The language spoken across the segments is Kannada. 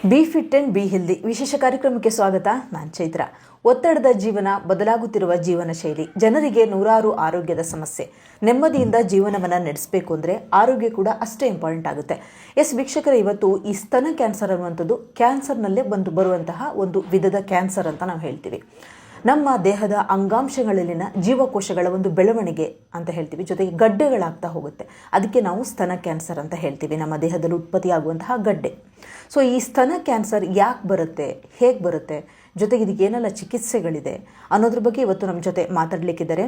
B fit and be healthy ವಿಶೇಷ ಕಾರ್ಯಕ್ರಮಕ್ಕೆ ಸ್ವಾಗತ. ನಾನು ಚೈತ್ರ. ಒತ್ತಡದ ಜೀವನ, ಬದಲಾಗುತ್ತಿರುವ ಜೀವನ ಶೈಲಿ, ಜನರಿಗೆ ನೂರಾರು ಆರೋಗ್ಯದ ಸಮಸ್ಯೆ. ನೆಮ್ಮದಿಯಿಂದ ಜೀವನವನ್ನು ನಡೆಸಬೇಕು ಅಂದರೆ ಆರೋಗ್ಯ ಕೂಡ ಅಷ್ಟೇ ಇಂಪಾರ್ಟೆಂಟ್ ಆಗುತ್ತೆ. ವೀಕ್ಷಕರೇ, ಇವತ್ತು ಈ ಸ್ತನ ಕ್ಯಾನ್ಸರ್ ಅನ್ನುವಂಥದ್ದು ಕ್ಯಾನ್ಸರ್ನಲ್ಲೇ ಬರುವಂತಹ ಒಂದು ವಿಧದ ಕ್ಯಾನ್ಸರ್ ಅಂತ ನಾವು ಹೇಳ್ತೀವಿ. ನಮ್ಮ ದೇಹದ ಅಂಗಾಂಶಗಳಲ್ಲಿನ ಜೀವಕೋಶಗಳ ಒಂದು ಬೆಳವಣಿಗೆ ಅಂತ ಹೇಳ್ತೀವಿ, ಜೊತೆಗೆ ಗಡ್ಡೆಗಳಾಗ್ತಾ ಹೋಗುತ್ತೆ. ಅದಕ್ಕೆ ನಾವು ಸ್ತನ ಕ್ಯಾನ್ಸರ್ ಅಂತ ಹೇಳ್ತೀವಿ, ನಮ್ಮ ದೇಹದಲ್ಲಿ ಉತ್ಪತ್ತಿಯಾಗುವಂತಹ ಗಡ್ಡೆ. ಸೊ ಈ ಸ್ತನ ಕ್ಯಾನ್ಸರ್ ಯಾಕೆ ಬರುತ್ತೆ, ಹೇಗೆ ಬರುತ್ತೆ, ಜೊತೆಗೆ ಇದಕ್ಕೆ ಏನೆಲ್ಲ ಚಿಕಿತ್ಸೆಗಳಿದೆ ಅನ್ನೋದ್ರ ಬಗ್ಗೆ ಇವತ್ತು ನಮ್ಮ ಜೊತೆ ಮಾತಾಡಲಿಕ್ಕಿದ್ದಾರೆ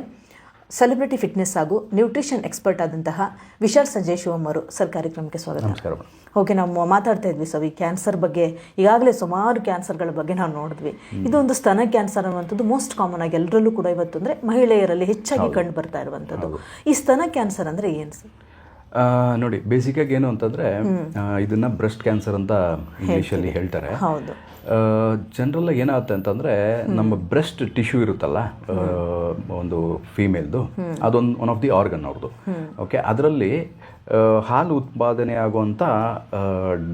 ಸೆಲೆಬ್ರಿಟಿ ಫಿಟ್ನೆಸ್ ಹಾಗೂ ನ್ಯೂಟ್ರಿಷನ್ ಎಕ್ಸ್ಪರ್ಟ್ ಆದಂತಹ ವಿಶಾಲ್ ಸಂಜಯ್ ಶಿವಮ್ ಅವರು. ಸರ್, ಕಾರ್ಯಕ್ರಮಕ್ಕೆ ಸ್ವಾಗತ. ನಮಸ್ಕಾರ. ಓಕೆ, ನಾವು ಮಾತಾಡ್ತಾ ಇದ್ವಿ ಸರ್ ಈ ಕ್ಯಾನ್ಸರ್ ಬಗ್ಗೆ. ಈಗಾಗಲೇ ಸುಮಾರು ಕ್ಯಾನ್ಸರ್ಗಳ ಬಗ್ಗೆ ನಾವು ನೋಡಿದ್ವಿ. ಇದೊಂದು ಸ್ತನ ಕ್ಯಾನ್ಸರ್ ಅನ್ನುವಂಥದ್ದು ಮೋಸ್ಟ್ ಕಾಮನ್ ಆಗಿ ಎಲ್ಲರಲ್ಲೂ ಕೂಡ ಇವತ್ತು ಅಂದರೆ ಮಹಿಳೆಯರಲ್ಲಿ ಹೆಚ್ಚಾಗಿ ಕಂಡು ಬರ್ತಾ ಇರುವಂಥದ್ದು. ಈ ಸ್ತನ ಕ್ಯಾನ್ಸರ್ ಅಂದರೆ ಏನು ಸರ್? ನೋಡಿ, ಬೇಸಿಕಾಗಿ ಏನು ಅಂತಂದರೆ ಇದನ್ನ ಬ್ರೆಸ್ಟ್ ಕ್ಯಾನ್ಸರ್ ಅಂತ ಇಂಗ್ಲೀಷಲ್ಲಿ ಹೇಳ್ತಾರೆ. ಹೌದು. ಜನರಲ್ ಏನಾಗುತ್ತೆ ಅಂತಂದರೆ ನಮ್ಮ ಬ್ರೆಸ್ಟ್ ಟಿಶ್ಯೂ ಇರುತ್ತಲ್ಲ ಒಂದು ಫೀಮೇಲ್ದು, ಅದೊಂದು ಒನ್ ಆಫ್ ದಿ ಆರ್ಗನ್ ಅವ್ರದ್ದು. ಓಕೆ, ಅದರಲ್ಲಿ ಹಾಲು ಉತ್ಪಾದನೆ ಆಗುವಂಥ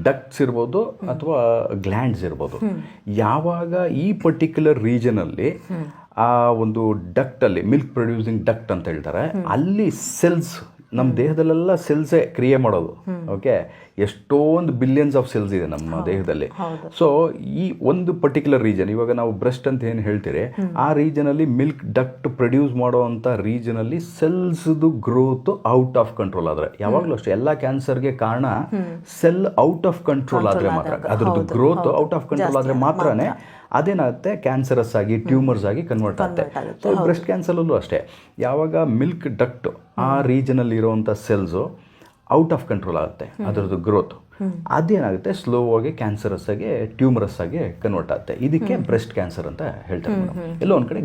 ಡಕ್ಟ್ಸ್ ಇರ್ಬೋದು ಅಥವಾ ಗ್ಲ್ಯಾಂಡ್ಸ್ ಇರ್ಬೋದು. ಯಾವಾಗ ಈ ಪರ್ಟಿಕ್ಯುಲರ್ ರೀಜನಲ್ಲಿ ಆ ಒಂದು ಡಕ್ಟಲ್ಲಿ, ಮಿಲ್ಕ್ ಪ್ರೊಡ್ಯೂಸಿಂಗ್ ಡಕ್ಟ್ ಅಂತ ಹೇಳ್ತಾರೆ, ಅಲ್ಲಿ ಸೆಲ್ಸ್, ನಮ್ಮ ದೇಹದಲ್ಲೆಲ್ಲ ಸೆಲ್ಸೇ ಕ್ರಿಯೆ ಮಾಡೋದು. ಓಕೆ, ಎಷ್ಟೊಂದು ಬಿಲಿಯನ್ಸ್ ಆಫ್ ಸೆಲ್ಸ್ ಇದೆ ನಮ್ಮ ದೇಹದಲ್ಲಿ. ಸೊ ಈ ಒಂದು ಪರ್ಟಿಕ್ಯುಲರ್ ರೀಜನ್, ಇವಾಗ ನಾವು ಬ್ರೆಸ್ಟ್ ಅಂತ ಏನು ಹೇಳ್ತೀರಿ, ಆ ರೀಜನಲ್ಲಿ ಮಿಲ್ಕ್ ಡಕ್ಟ್ ಪ್ರೊಡ್ಯೂಸ್ ಮಾಡುವಂಥ ರೀಜನಲ್ಲಿ ಸೆಲ್ಸ್ದು ಗ್ರೋತ್ ಔಟ್ ಆಫ್ ಕಂಟ್ರೋಲ್ ಆದರೆ, ಯಾವಾಗಲೂ ಅಷ್ಟೇ ಎಲ್ಲ ಕ್ಯಾನ್ಸರ್ಗೆ ಕಾರಣ ಸೆಲ್ ಔಟ್ ಆಫ್ ಕಂಟ್ರೋಲ್ ಆದರೆ ಮಾತ್ರ, ಅದ್ರದ್ದು ಗ್ರೋತ್ ಔಟ್ ಆಫ್ ಕಂಟ್ರೋಲ್ ಆದರೆ ಮಾತ್ರನೇ ಅದೇನಾಗುತ್ತೆ ಕ್ಯಾನ್ಸರಸ್ ಆಗಿ ಟ್ಯೂಮರ್ಸ್ ಆಗಿ ಕನ್ವರ್ಟ್ ಆಗುತ್ತೆ. ಸೊ ಬ್ರೆಸ್ಟ್ ಕ್ಯಾನ್ಸರಲ್ಲೂ ಅಷ್ಟೇ, ಯಾವಾಗ ಮಿಲ್ಕ್ ಡಕ್ಟ್ ಆ ರೀಜನಲ್ಲಿ ಇರುವಂಥ ಸೆಲ್ಸು ಔಟ್ ಆಫ್ ಕಂಟ್ರೋಲ್ ಆಗುತ್ತೆ, ಅದರದ್ದು ಗ್ರೋತ್ ಅದೇನಾಗುತ್ತೆ ಸ್ಲೋ ಆಗಿ ಕ್ಯಾನ್ಸರಸ್ ಆಗಿ ಟ್ಯೂಮರಸ್ ಆಗಿ ಕನ್ವರ್ಟ್ ಆಗುತ್ತೆ. ಇದಕ್ಕೆ ಬ್ರೆಸ್ಟ್ ಕ್ಯಾನ್ಸರ್ ಅಂತ ಹೇಳ್ತಾರೆ. ಎಲ್ಲೋ ಒಂದ್ ಕಡೆ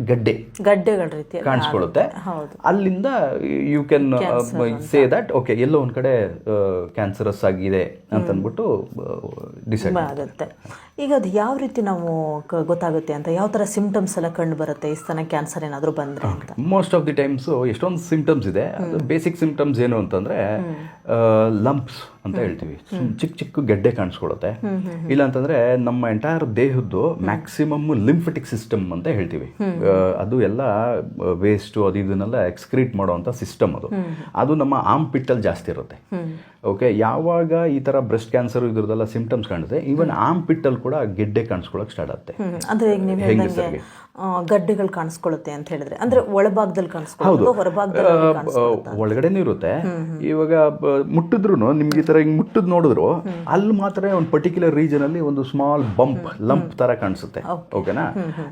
ಗಡ್ಡೆಗಳ ರೀತಿ ಕಾಣಿಸ್ಕೊಳ್ಳುತ್ತೆ. ಅಲ್ಲಿಂದ you can say that okay, ಎಲ್ಲೋ ಒಂದ್ ಕಡೆ ಕ್ಯಾನ್ಸರಸ್ ಆಗಿದೆ ಅಂತಂದ್ಬಿಟ್ಟು ಡಿಸೈಡ್ ಆಗುತ್ತೆ. ಈಗ ಅದು ಯಾವ ರೀತಿ ನಾವು ಗೊತ್ತಾಗುತ್ತೆ ಅಂತ, ಯಾವ ಥರ ಸಿಂಪ್ಟಮ್ಸ್ ಎಲ್ಲ ಕಂಡು ಬರುತ್ತೆ ಈ ಸ್ತನ ಕ್ಯಾನ್ಸರ್ ಏನಾದರೂ ಬಂದರೆ ಅಂತ? ಮೋಸ್ಟ್ ಆಫ್ ದಿ ಟೈಮ್ಸ್ ಎಷ್ಟೊಂದು ಸಿಂಪ್ಟಮ್ಸ್ ಇದೆ. ಬೇಸಿಕ್ ಸಿಂಪ್ಟಮ್ಸ್ ಏನು ಅಂತಂದ್ರೆ ಲಂಪ್ಸ್ ಅಂತ ಹೇಳ್ತೀವಿ, ಚಿಕ್ಕ ಚಿಕ್ಕ ಗೆಡ್ಡೆ ಕಾಣಿಸ್ಕೊಳ್ಳುತ್ತೆ. ಇಲ್ಲ ಅಂತಂದ್ರೆ ನಮ್ಮ ಎಂಟೈರ್ ದೇಹದ್ದು ಮ್ಯಾಕ್ಸಿಮಮ್ ಲಿಂಫೆಟಿಕ್ ಸಿಸ್ಟಮ್ ಅಂತ ಹೇಳ್ತೀವಿ, ಅದು ಎಲ್ಲ ವೇಸ್ಟ್ ಅದು ಇದನ್ನೆಲ್ಲ ಎಕ್ಸ್ಕ್ರೀಟ್ ಮಾಡುವಂಥ ಸಿಸ್ಟಮ್ ಅದು ನಮ್ಮ ಆರ್ಮ್ ಪಿಟ್ಟಲ್ಲಿ ಜಾಸ್ತಿ ಇರುತ್ತೆ. ಓಕೆ, ಯಾವಾಗ ಈ ಥರ ಬ್ರೆಸ್ಟ್ ಕ್ಯಾನ್ಸರ್ ಇದ್ರದ್ದೆಲ್ಲ ಸಿಂಪ್ಟಮ್ಸ್ ಕಾಣುತ್ತೆ, ಈವನ್ ಆರ್ಮ್ ಪಿಟ್ಟಲ್ಲಿ ಕೂಡ ಗೆಡ್ಡೆ ಕಾಣಿಸ್ಕೊಳ್ಳೋಕೆ ಸ್ಟಾರ್ಟ್ ಆಗುತ್ತೆ. ಅಂದರೆ ಹೆಂಗಸರಿಗೆ ಗಡ್ಡೆಗಳು ಕಾಣಿಸ್ಕೊಳ್ಳುತ್ತೆ ಅಂತ ಹೇಳಿದ್ರೆ, ಅಂದ್ರೆ ಒಳಭಾಗದಲ್ಲಿ ಕಾಣಿಸ್ಕೊಳ್ಳೋದು, ಹೊರಭಾಗದಲ್ಲಿ ಒಳಗಡೆನೂ ಇರುತ್ತೆ. ಇವಾಗ ಮುಟ್ಟಿದ್ರು ನಿಮ್ಗೆ ಈ ತರ ಹಿಂಗ್ ಮುಟ್ಟಿದ್ ನೋಡಿದ್ರು ಅಲ್ಲಿ ಮಾತ್ರ ಒಂದು ಪರ್ಟಿಕ್ಯುಲರ್ ರೀಜನ್ ಅಲ್ಲಿ ಒಂದು ಸ್ಮಾಲ್ ಲಂಪ್ ತರ ಕಾಣಿಸುತ್ತೆ. ಓಕೆನಾ,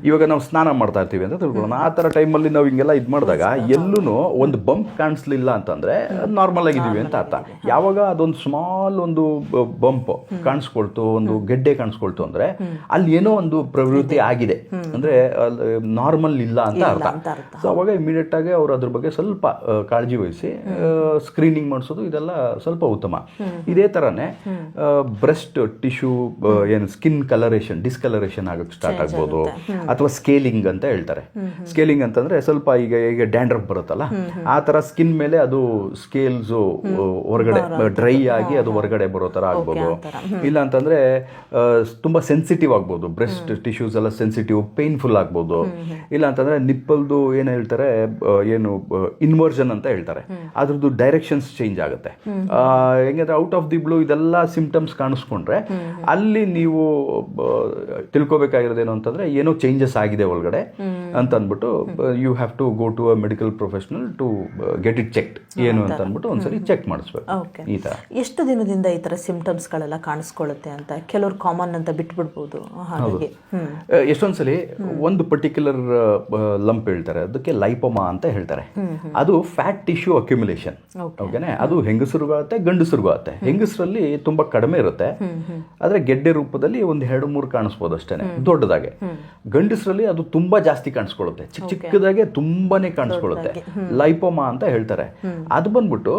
ಇವಾಗ ನಾವು ಸ್ನಾನ ಮಾಡ್ತಾ ಇರ್ತೀವಿ ಅಂತ ತಿಳ್ಕೊಳ್ಳೋಣ, ಆ ತರ ಟೈಮಲ್ಲಿ ನಾವು ಹಿಂಗೆಲ್ಲ ಇದ್ ಮಾಡಿದಾಗ ಎಲ್ಲೂ ಒಂದು ಬಂಪ್ ಕಾಣಿಸ್ಲಿಲ್ಲ ಅಂತಂದ್ರೆ ನಾರ್ಮಲ್ ಆಗಿದೀವಿ ಅಂತ ಅರ್ಥ. ಯಾವಾಗ ಅದೊಂದು ಸ್ಮಾಲ್ ಒಂದು ಬಂಪ್ ಕಾಣಿಸ್ಕೊಳ್ತು, ಒಂದು ಗೆಡ್ಡೆ ಕಾಣಿಸ್ಕೊಳ್ತು ಅಂದ್ರೆ ಅಲ್ಲಿ ಏನೋ ಒಂದು ಪ್ರವೃತ್ತಿ ಆಗಿದೆ, ಅಂದ್ರೆ ನಾರ್ಮಲ್ ಇಲ್ಲ ಅಂತ ಅರ್ಥ. ಸೊ ಅವಾಗ ಇಮಿಡಿಯೇಟ್ ಆಗಿ ಅವರು ಅದ್ರ ಬಗ್ಗೆ ಸ್ವಲ್ಪ ಕಾಳಜಿ ವಹಿಸಿ ಸ್ಕ್ರೀನಿಂಗ್ ಮಾಡಿಸೋದು, ಇದೆಲ್ಲ ಸ್ವಲ್ಪ ಉತ್ತಮ. ಇದೇ ತರನೇ ಬ್ರೆಸ್ಟ್ ಟಿಶ್ಯೂ ಏನು ಸ್ಕಿನ್ ಡಿಸ್ಕಲರೇಷನ್ ಆಗಕ್ಕೆ ಸ್ಟಾರ್ಟ್ ಆಗ್ಬೋದು, ಅಥವಾ ಸ್ಕೇಲಿಂಗ್ ಅಂತ ಹೇಳ್ತಾರೆ. ಸ್ಕೇಲಿಂಗ್ ಅಂತಂದ್ರೆ ಸ್ವಲ್ಪ ಈಗ ಡ್ಯಾಂಡ್ರಫ್ ಬರುತ್ತಲ್ಲ, ಆ ತರ ಸ್ಕಿನ್ ಮೇಲೆ ಅದು ಸ್ಕೇಲ್ಸ್ ಹೊರಗಡೆ ಡ್ರೈ ಆಗಿ ಅದು ಹೊರಗಡೆ ಬರೋ ತರ ಆಗ್ಬೋದು. ಇಲ್ಲ ಅಂತಂದ್ರೆ ತುಂಬಾ ಸೆನ್ಸಿಟಿವ್ ಆಗ್ಬೋದು, ಬ್ರೆಸ್ಟ್ ಟಿಶ್ಯೂಸ್ ಎಲ್ಲ ಸೆನ್ಸಿಟಿವ್, ಪೇನ್ಫುಲ್ ಆಗ್ಬೋದು. ಇಲ್ಲ ಅಂತಂದ್ರೆ ನಿಪ್ಪಲ್ದು ಏನ್ ಹೇಳ್ತಾರೆ, ಏನು ಇನ್ವರ್ಷನ್ ಅಂತ ಹೇಳ್ತಾರೆ, ಅದ್ರದ್ದು ಡೈರೆಕ್ಷನ್ಸ್ ಚೇಂಜ್ ಆಗುತ್ತೆ. ಹೆಂಗಂದ್ರೆ ಔಟ್ ಆಫ್ ದಿ ಬ್ಲೂ ಇದೆಲ್ಲ ಸಿಂಪ್ಟಮ್ಸ್ ಕಾಣಿಸ್ಕೊಂಡ್ರೆ ಅಲ್ಲಿ ನೀವು ತಿಳ್ಕೊಬೇಕಾಗಿರೋದೇನು ಅಂತಂದ್ರೆ ಏನೋ ಚೇಂಜಸ್ ಆಗಿದೆ ಒಳಗಡೆ ಅಂತ ಅಂದ್ಬಿಟ್ಟು you have to go to a medical professional to get it checked, ಏನು ಅಂತ ಅಂದ್ಬಿಟ್ಟು ಒಂದ್ಸರಿ ಚೆಕ್ ಮಾಡಿಸ್ಬೇಕು. ಈ ತರ ಎಷ್ಟು ದಿನದಿಂದ ಈ ತರ ಸಿಂಪ್ಟಮ್ಸ್ ಗಳೆಲ್ಲ ಕಾಣಿಸ್ಕೊಳ್ಳುತ್ತೆ ಅಂತ? ಕೆಲವರು ಕಾಮನ್ ಅಂತ ಬಿಟ್ಬಿಡ್ಬೋದು. ಎಷ್ಟೊಂದ್ಸಲಿ ಒಂದು ಪರ್ಟಿಕ್ಯುಲರ್ ಲಂಪ್ ಹೇಳ್ತಾರೆ, ಅದಕ್ಕೆ ಲೈಪೋಮಾ ಅಂತ ಹೇಳ್ತಾರೆ. ಅದು ಫ್ಯಾಟ್ ಟಿಶ್ಯೂ ಅಕ್ಯುಮುಲೇಷನ್. ಓಕೆನಾ, ಅದು ಹೆಂಗಸರುಗಾಗುತ್ತೆ, ಗಂಡಸರುಗಾಗುತ್ತೆ. ಹೆಂಗಸರಲ್ಲಿ ತುಂಬಾ ಕಡಿಮೆ ಇರುತ್ತೆ, ಆದ್ರೆ ಗೆಡ್ಡೆ ರೂಪದಲ್ಲಿ ಒಂದು 2-3 ಕಾಣಿಸ್ಬೋದು ಅಷ್ಟೇನೆ ದೊಡ್ಡದಾಗೆ. ಗಂಡಸರಲ್ಲಿ ಅದು ತುಂಬಾ ಜಾಸ್ತಿ ಕಾಣಿಸ್ಕೊಳ್ಳುತ್ತೆ, ಚಿಕ್ಕದಾಗೆ ತುಂಬಾನೇ ಕಾಣಿಸ್ಕೊಳ್ಳುತ್ತೆ, ಲೈಪೋಮಾ ಅಂತ ಹೇಳ್ತಾರೆ. ಅದು ಬಂದ್ಬಿಟ್ಟು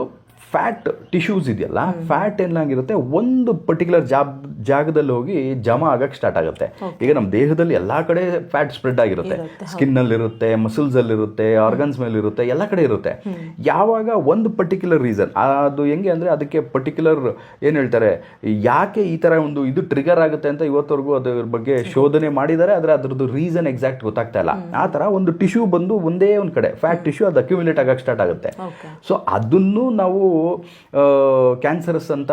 ಫ್ಯಾಟ್ ಟಿಶ್ಯೂಸ್ ಇದೆಯಲ್ಲ, ಫ್ಯಾಟ್ ಏನಾಗಿರುತ್ತೆ ಒಂದು ಪರ್ಟಿಕ್ಯುಲರ್ ಜಾಗದಲ್ಲಿ ಹೋಗಿ ಜಮಾ ಆಗಕ್ಕೆ ಸ್ಟಾರ್ಟ್ ಆಗುತ್ತೆ. ಈಗ ನಮ್ಮ ದೇಹದಲ್ಲಿ ಎಲ್ಲ ಕಡೆ ಫ್ಯಾಟ್ ಸ್ಪ್ರೆಡ್ ಆಗಿರುತ್ತೆ, ಸ್ಕಿನ್ನಲ್ಲಿ ಇರುತ್ತೆ, ಮಸಲ್ಸಲ್ಲಿ ಇರುತ್ತೆ, ಆರ್ಗನ್ಸ್ ಮೇಲೆ ಇರುತ್ತೆ, ಎಲ್ಲ ಕಡೆ ಇರುತ್ತೆ. ಯಾವಾಗ ಒಂದು ಪರ್ಟಿಕ್ಯುಲರ್ ರೀಸನ್ ಅದು ಹೆಂಗೆ ಅಂದರೆ ಅದಕ್ಕೆ ಪರ್ಟಿಕ್ಯುಲರ್ ಏನು ಹೇಳ್ತಾರೆ, ಯಾಕೆ ಈ ಥರ ಒಂದು ಇದು ಟ್ರಿಗರ್ ಆಗುತ್ತೆ ಅಂತ ಇವತ್ತವರೆಗೂ ಅದ್ರ ಬಗ್ಗೆ ಶೋಧನೆ ಮಾಡಿದ್ದಾರೆ, ಆದರೆ ಅದ್ರದ್ದು ರೀಸನ್ ಎಕ್ಸಾಕ್ಟ್ ಗೊತ್ತಾಗ್ತಾ ಇಲ್ಲ. ಆ ಥರ ಒಂದು ಟಿಶ್ಯೂ ಬಂದು ಒಂದೇ ಒಂದು ಕಡೆ ಫ್ಯಾಟ್ ಟಿಶ್ಯೂ ಅದು ಅಕ್ಯುಮುಲೇಟ್ ಆಗಕ್ಕೆ ಸ್ಟಾರ್ಟ್ ಆಗುತ್ತೆ. ಸೊ ಅದನ್ನು ನಾವು ಕ್ಯಾನ್ಸರಸ್ ಅಂತ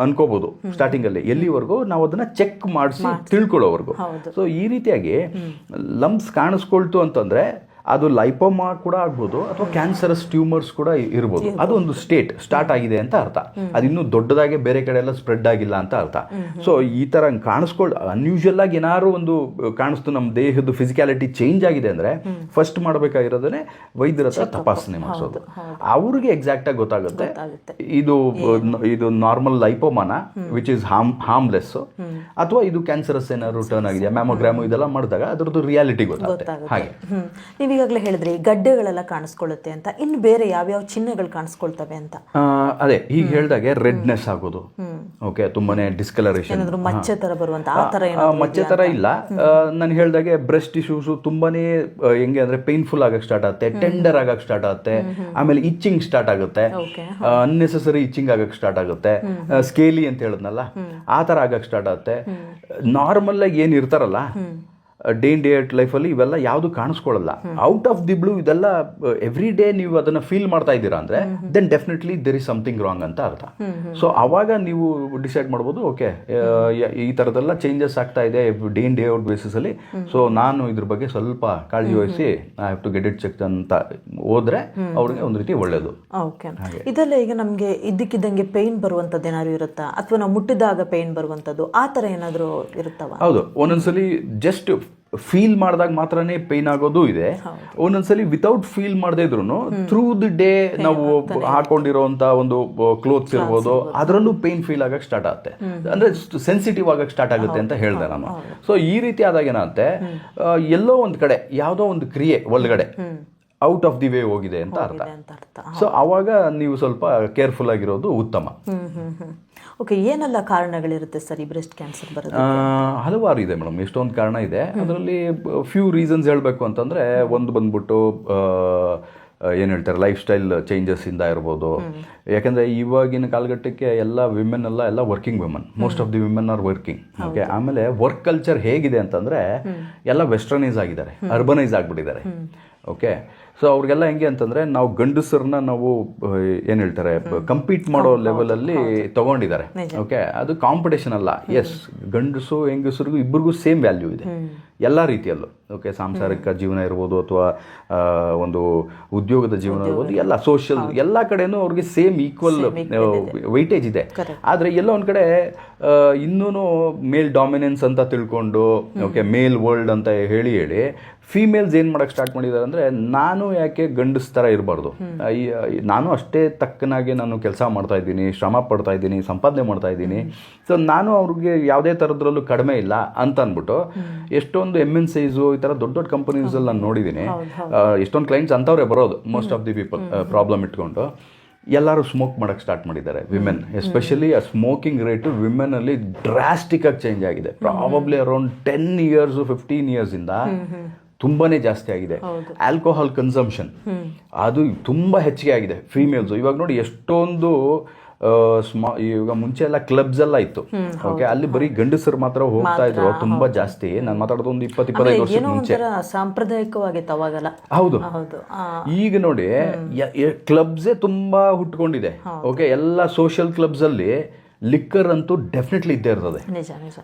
ಅನ್ಕೋಬಹುದು ಸ್ಟಾರ್ಟಿಂಗಲ್ಲಿ, ಎಲ್ಲಿವರೆಗೂ ನಾವು ಅದನ್ನ ಚೆಕ್ ಮಾಡಿಸಿ ತಿಳ್ಕೊಳ್ಳೋವರೆಗೂ. ಸೊ ಈ ರೀತಿಯಾಗಿ ಲಂಪ್ಸ್ ಕಾಣಿಸ್ಕೊಳ್ತು ಅಂತಂದ್ರೆ ಅದು ಲೈಪೋಮಾ ಕೂಡ ಆಗ್ಬೋದು ಅಥವಾ ಕ್ಯಾನ್ಸರಸ್ ಟ್ಯೂಮರ್ಸ್ ಕೂಡ ಇರ್ಬೋದು. ಅದು ಒಂದು ಸ್ಟಾರ್ಟ್ ಆಗಿದೆ ಅಂತ ಅರ್ಥ. ಅದು ಇನ್ನೂ ದೊಡ್ಡದಾಗಿ ಬೇರೆ ಕಡೆ ಎಲ್ಲ ಸ್ಪ್ರೆಡ್ ಆಗಿಲ್ಲ ಅಂತ ಅರ್ಥ. ಸೊ ಈ ಥರ ಅನ್ಯೂಶುವಲ್ ಆಗಿ ಏನಾದ್ರು ಒಂದು ಕಾಣಿಸ್ತು, ನಮ್ಮ ದೇಹದ ಫಿಸಿಕ್ಯಾಲಿಟಿ ಚೇಂಜ್ ಆಗಿದೆ ಅಂದರೆ ಫಸ್ಟ್ ಮಾಡಬೇಕಾಗಿರೋದೇ ವೈದ್ಯರ ಹತ್ರ ತಪಾಸಣೆ ಮಾಡಿಸೋದು. ಅವ್ರಿಗೆ ಎಕ್ಸಾಕ್ಟ್ ಆಗಿ ಗೊತ್ತಾಗುತ್ತೆ ಇದು ನಾರ್ಮಲ್ ಲೈಪೋಮಾನ ವಿಚ್ ಇಸ್ ಹಾರ್ಮ್ಲೆಸ್, ಅಥವಾ ಇದು ಕ್ಯಾನ್ಸರಸ್ ಏನಾದ್ರು ಟರ್ನ್ ಆಗಿದೆ. ಮ್ಯಾಮೋಗ್ರಾಮು ಇದೆಲ್ಲ ಮಾಡಿದಾಗ ಅದರದ್ದು ರಿಯಾಲಿಟಿ ಗೊತ್ತಾಗುತ್ತೆ. ಹಾಗೆ ನೀವೀಗಾಗಲೇ ಹೇಳಿದ್ರಿ ಗಡ್ಡೆಗಳೆಲ್ಲ ಕಾಣಿಸ್ಕೊಳ್ಳುತ್ತೆ ಅಂತ, ಇನ್ನು ಬೇರೆ ಯಾವ್ಯಾವ ಚಿಹ್ನೆಗಳು ಕಾಣಿಸ್ಕೊಳ್ತವೆ ಅಂತ? ಅದೇ ಈಗ ಹೇಳಿದಾಗೆ ರೆಡ್ನೆಸ್ ಆಗೋದು, ಓಕೆ, ತುಂಬಾನೇ ಡಿಸ್ಕಲರೇಷನ್, ಮಚ್ಚೆ ತರ ಬರುವಂತ ಆ ತರ ಮಚ್ಚೆ ತರ ಇಲ್ಲ. ನಾನು ಹೇಳಿದಾಗೆ ಬ್ರೆಸ್ಟ್ ಟಿಶ್ಯೂಸ್ ತುಂಬಾನೇ ಹೆಂಗೆ ಅಂದ್ರೆ ಪೇನ್ಫುಲ್ ಆಗಕ್ಕೆ ಸ್ಟಾರ್ಟ್ ಆಗುತ್ತೆ, ಟೆಂಡರ್ ಆಗಕ್ಕೆ ಸ್ಟಾರ್ಟ್ ಆಗುತ್ತೆ, ಆಮೇಲೆ ಇಚ್ಚಿಂಗ್ ಸ್ಟಾರ್ಟ್ ಆಗುತ್ತೆ, ಅನ್ನೆಸೆಸರಿ ಇಚ್ಚಿಂಗ್ ಆಗಕ್ಕೆ ಸ್ಟಾರ್ಟ್ ಆಗುತ್ತೆ, ಸ್ಕೇಲಿ ಅಂತ ಹೇಳಿದ್ನಲ್ಲ ಆ ತರ ಆಗಕ್ಕೆ ಸ್ಟಾರ್ಟ್ ಆಗುತ್ತೆ. ನಾರ್ಮಲ್ ಆಗಿ ಏನ್ ಇರ್ತಾರಲ್ಲ ಡೇ ಇನ್ ಡೇ ಲೈಫಲ್ಲಿ ಇವೆಲ್ಲ ಯಾವುದು ಕಾಣಿಸ್ಕೊಳ್ಳಲ್ಲ. ಔಟ್ ಆಫ್ ದಿ ಬ್ಲೂ ಇದೆಲ್ಲ ಎವ್ರಿ ಡೇ ನೀವು ಅದನ್ನ ಫೀಲ್ ಮಾಡ್ತಾ ಇದ್ದೀರಾ ಅಂದ್ರೆ then definitely there is something wrong ಅಂತ ಅರ್ಥ. ಸೊ ಅವಾಗ ನೀವು ಡಿಸೈಡ್ ಮಾಡ್ಬೋದು, ಓಕೆ ಈ ಥರದ್ದೆಲ್ಲ ಚೇಂಜಸ್ ಆಗ್ತಾ ಇದೆ day in day out basis ಅಲ್ಲಿ, ಸೊ ನಾನು ಇದ್ರ ಬಗ್ಗೆ ಸ್ವಲ್ಪ ಕಾಳಜಿ ವಹಿಸಿ I have to get it check ಅಂತ ಹೋದ್ರೆ ಅವ್ರಿಗೆ ಒಂದು ರೀತಿ ಒಳ್ಳೇದು. ಇದೆಲ್ಲ ಈಗ ನಮಗೆ ಇದ್ದಕ್ಕಿದ್ದಂಗೆ ಪೇನ್ ಬರುವಂತದ್ದು ಏನಾದ್ರು ಇರುತ್ತಾ, ಅಥವಾ ನಾವು ಮುಟ್ಟಿದಾಗ ಪೇನ್ ಬರುವಂತದ್ದು ಆ ಥರ ಏನಾದರೂ ಇರುತ್ತವ? ಹೌದು, ಒಂದೊಂದ್ಸಲಿ ಜಸ್ಟ್ ಫೀಲ್ ಮಾಡಿದಾಗ ಮಾತ್ರನೇ ಪೇನ್ ಆಗೋದು ಇದೆ. ಒಂದೊಂದ್ಸಲಿ ವಿತೌಟ್ ಫೀಲ್ ಮಾಡದೇ ಇದ್ರು ಥ್ರೂ ದಿ ಡೇ ನಾವು ಹಾಕೊಂಡಿರೋಂತ ಒಂದು ಕ್ಲೋತ್ಸ್ ಇರ್ಬೋದು, ಅದರಲ್ಲೂ ಪೇನ್ ಫೀಲ್ ಆಗಕ್ಕೆ ಸ್ಟಾರ್ಟ್ ಆಗುತ್ತೆ, ಅಂದ್ರೆ ಸೆನ್ಸಿಟಿವ್ ಆಗಕ್ಕೆ ಸ್ಟಾರ್ಟ್ ಆಗುತ್ತೆ ಅಂತ ಹೇಳಿದೆ ನಾನು. ಸೊ ಈ ರೀತಿ ಆದಾಗ ಏನಾಗುತ್ತೆ, ಎಲ್ಲೋ ಒಂದು ಕಡೆ ಯಾವುದೋ ಒಂದು ಕ್ರಿಯೆ ಒಳಗಡೆ ಔಟ್ ಆಫ್ ದಿ ವೇ ಹೋಗಿದೆ ಅಂತ ಅರ್ಥ. ಸೊ ಅವಾಗ ನೀವು ಸ್ವಲ್ಪ ಕೇರ್ಫುಲ್ ಆಗಿರೋದು ಉತ್ತಮ. ಓಕೆ, ಏನೆಲ್ಲ ಕಾರಣಗಳಿರುತ್ತೆ ಸರ್ ಈ ಬ್ರೆಸ್ಟ್ ಕ್ಯಾನ್ಸರ್ ಬರೋದು? ಹಲವಾರು ಇದೆ ಮೇಡಮ್, ಎಷ್ಟೊಂದು ಕಾರಣ ಇದೆ. ಅದರಲ್ಲಿ ಫ್ಯೂ ರೀಸನ್ಸ್ ಹೇಳಬೇಕು ಅಂತಂದರೆ, ಒಂದು ಬಂದ್ಬಿಟ್ಟು ಏನು ಹೇಳ್ತಾರೆ ಲೈಫ್ ಸ್ಟೈಲ್ ಚೇಂಜಸ್ ಇಂದ ಇರ್ಬೋದು. ಯಾಕಂದರೆ ಇವಾಗಿನ ಕಾಲಘಟ್ಟಕ್ಕೆ ಎಲ್ಲ ವಿಮೆನ್ ಎಲ್ಲ working women, most of the women are working. Okay, ಆಮೇಲೆ ವರ್ಕ್ ಕಲ್ಚರ್ ಹೇಗಿದೆ ಅಂತಂದರೆ ಎಲ್ಲ ವೆಸ್ಟರ್ನೈಸ್ ಆಗಿದ್ದಾರೆ, ಅರ್ಬನೈಸ್ ಆಗಿಬಿಟ್ಟಿದ್ದಾರೆ. ಓಕೆ, ಸೊ ಅವ್ರಿಗೆಲ್ಲ ಹೆಂಗೆ ಅಂತಂದರೆ ನಾವು ಗಂಡಸರನ್ನ ನಾವು ಏನು ಹೇಳ್ತಾರೆ ಕಂಪೀಟ್ ಮಾಡೋ ಲೆವೆಲಲ್ಲಿ ತಗೊಂಡಿದ್ದಾರೆ. ಓಕೆ, ಅದು ಕಾಂಪಿಟೇಷನ್ ಅಲ್ಲ. ಎಸ್, ಗಂಡಸು ಹೆಂಗಸರಿಗೂ ಇಬ್ಬರಿಗೂ ಸೇಮ್ ವ್ಯಾಲ್ಯೂ ಇದೆ ಎಲ್ಲ ರೀತಿಯಲ್ಲೂ. ಓಕೆ, ಸಾಂಸಾರಿಕ ಜೀವನ ಇರ್ಬೋದು ಅಥವಾ ಒಂದು ಉದ್ಯೋಗದ ಜೀವನ ಇರ್ಬೋದು, ಎಲ್ಲ ಸೋಷಿಯಲ್ ಎಲ್ಲ ಕಡೆನೂ ಅವ್ರಿಗೆ ಸೇಮ್ ಈಕ್ವಲ್ ವೈಟೇಜ್ ಇದೆ. ಆದರೆ ಎಲ್ಲ ಒಂದು ಕಡೆ ಇನ್ನೂ ಮೇಲ್ ಡಾಮಿನೆನ್ಸ್ ಅಂತ ತಿಳ್ಕೊಂಡು, ಓಕೆ, ಮೇಲ್ ವರ್ಲ್ಡ್ ಅಂತ ಹೇಳಿ ಫೀಮೇಲ್ಸ್ ಏನು ಮಾಡೋಕ್ಕೆ ಸ್ಟಾರ್ಟ್ ಮಾಡಿದ್ದಾರೆ ಅಂದರೆ, ನಾನು ಯಾಕೆ ಗಂಡಸ್ ಥರ ಇರಬಾರ್ದು, ನಾನು ಅಷ್ಟೇ ತಕ್ಕನಾಗೆ ನಾನು ಕೆಲಸ ಮಾಡ್ತಾ ಇದ್ದೀನಿ, ಶ್ರಮ ಪಡ್ತಾ ಇದ್ದೀನಿ, ಸಂಪಾದನೆ ಮಾಡ್ತಾ ಇದ್ದೀನಿ, ಸೊ ನಾನು ಅವ್ರಿಗೆ ಯಾವುದೇ ಥರದ್ರಲ್ಲೂ ಕಡಿಮೆ ಇಲ್ಲ ಅಂತ ಅಂದ್ಬಿಟ್ಟು ಎಷ್ಟೊಂದು MNCs ಈ ಥರ ದೊಡ್ಡ ದೊಡ್ಡ ಕಂಪನೀಸಲ್ಲಿ ನಾನು ನೋಡಿದ್ದೀನಿ. ಎಷ್ಟೊಂದು ಕ್ಲೈಂಟ್ಸ್ ಅಂಥವ್ರೆ ಬರೋದು, most of the people problem ಇಟ್ಕೊಂಡು ಎಲ್ಲರೂ ಸ್ಮೋಕ್ ಮಾಡೋಕ್ಕೆ ಸ್ಟಾರ್ಟ್ ಮಾಡಿದ್ದಾರೆ. ವಿಮೆನ್ ಎಸ್ಪೆಷಲಿ ಆ ಸ್ಮೋಕಿಂಗ್ ರೇಟು ವಿಮೆನಲ್ಲಿ ಡ್ರಾಸ್ಟಿಕ್ ಆಗಿ ಚೇಂಜ್ ಆಗಿದೆ. ಪ್ರಾಬಬ್ಲಿ ಅರೌಂಡ್ 10 years 15 years ಇಂದ ತುಂಬಾನೇ ಜಾಸ್ತಿ ಆಗಿದೆ. ಆಲ್ಕೋಹಾಲ್ ಕನ್ಸಂಪ್ಷನ್ ಅದು ತುಂಬ ಹೆಚ್ಚಿಗೆ ಆಗಿದೆ ಫೀಮೇಲ್ಸು. ಇವಾಗ ನೋಡಿ ಎಷ್ಟೊಂದು ಈಗ ಮುಂಚೆ ಎಲ್ಲ ಕ್ಲಬ್ಸ್ ಎಲ್ಲ ಇತ್ತು. ಓಕೆ, ಅಲ್ಲಿ ಬರೀ ಗಂಡಸರು ಮಾತ್ರ ಹೋಗ್ತಾ ಇದ್ರು, ತುಂಬಾ ಜಾಸ್ತಿ. ನಾನು ಮಾತಾಡೋದು ಒಂದು 20-25 ವರ್ಷದ ಮುಂಚೆ ಸಾಂಪ್ರದಾಯಿಕವಾಗಿತ್ತು ಅವಾಗೆಲ್ಲ. ಹೌದು, ಈಗ ನೋಡಿ ಕ್ಲಬ್ಸೇ ತುಂಬಾ ಹುಟ್ಕೊಂಡಿದೆ. ಓಕೆ, ಎಲ್ಲ ಸೋಷಿಯಲ್ ಕ್ಲಬ್ಸ್ ಅಲ್ಲಿ ಲಿಕ್ಕರ್ ಅಂತೂ ಡೆಫಿನೆಟ್ಲಿ ಇದ್ದೇ ಇರ್ತದೆ.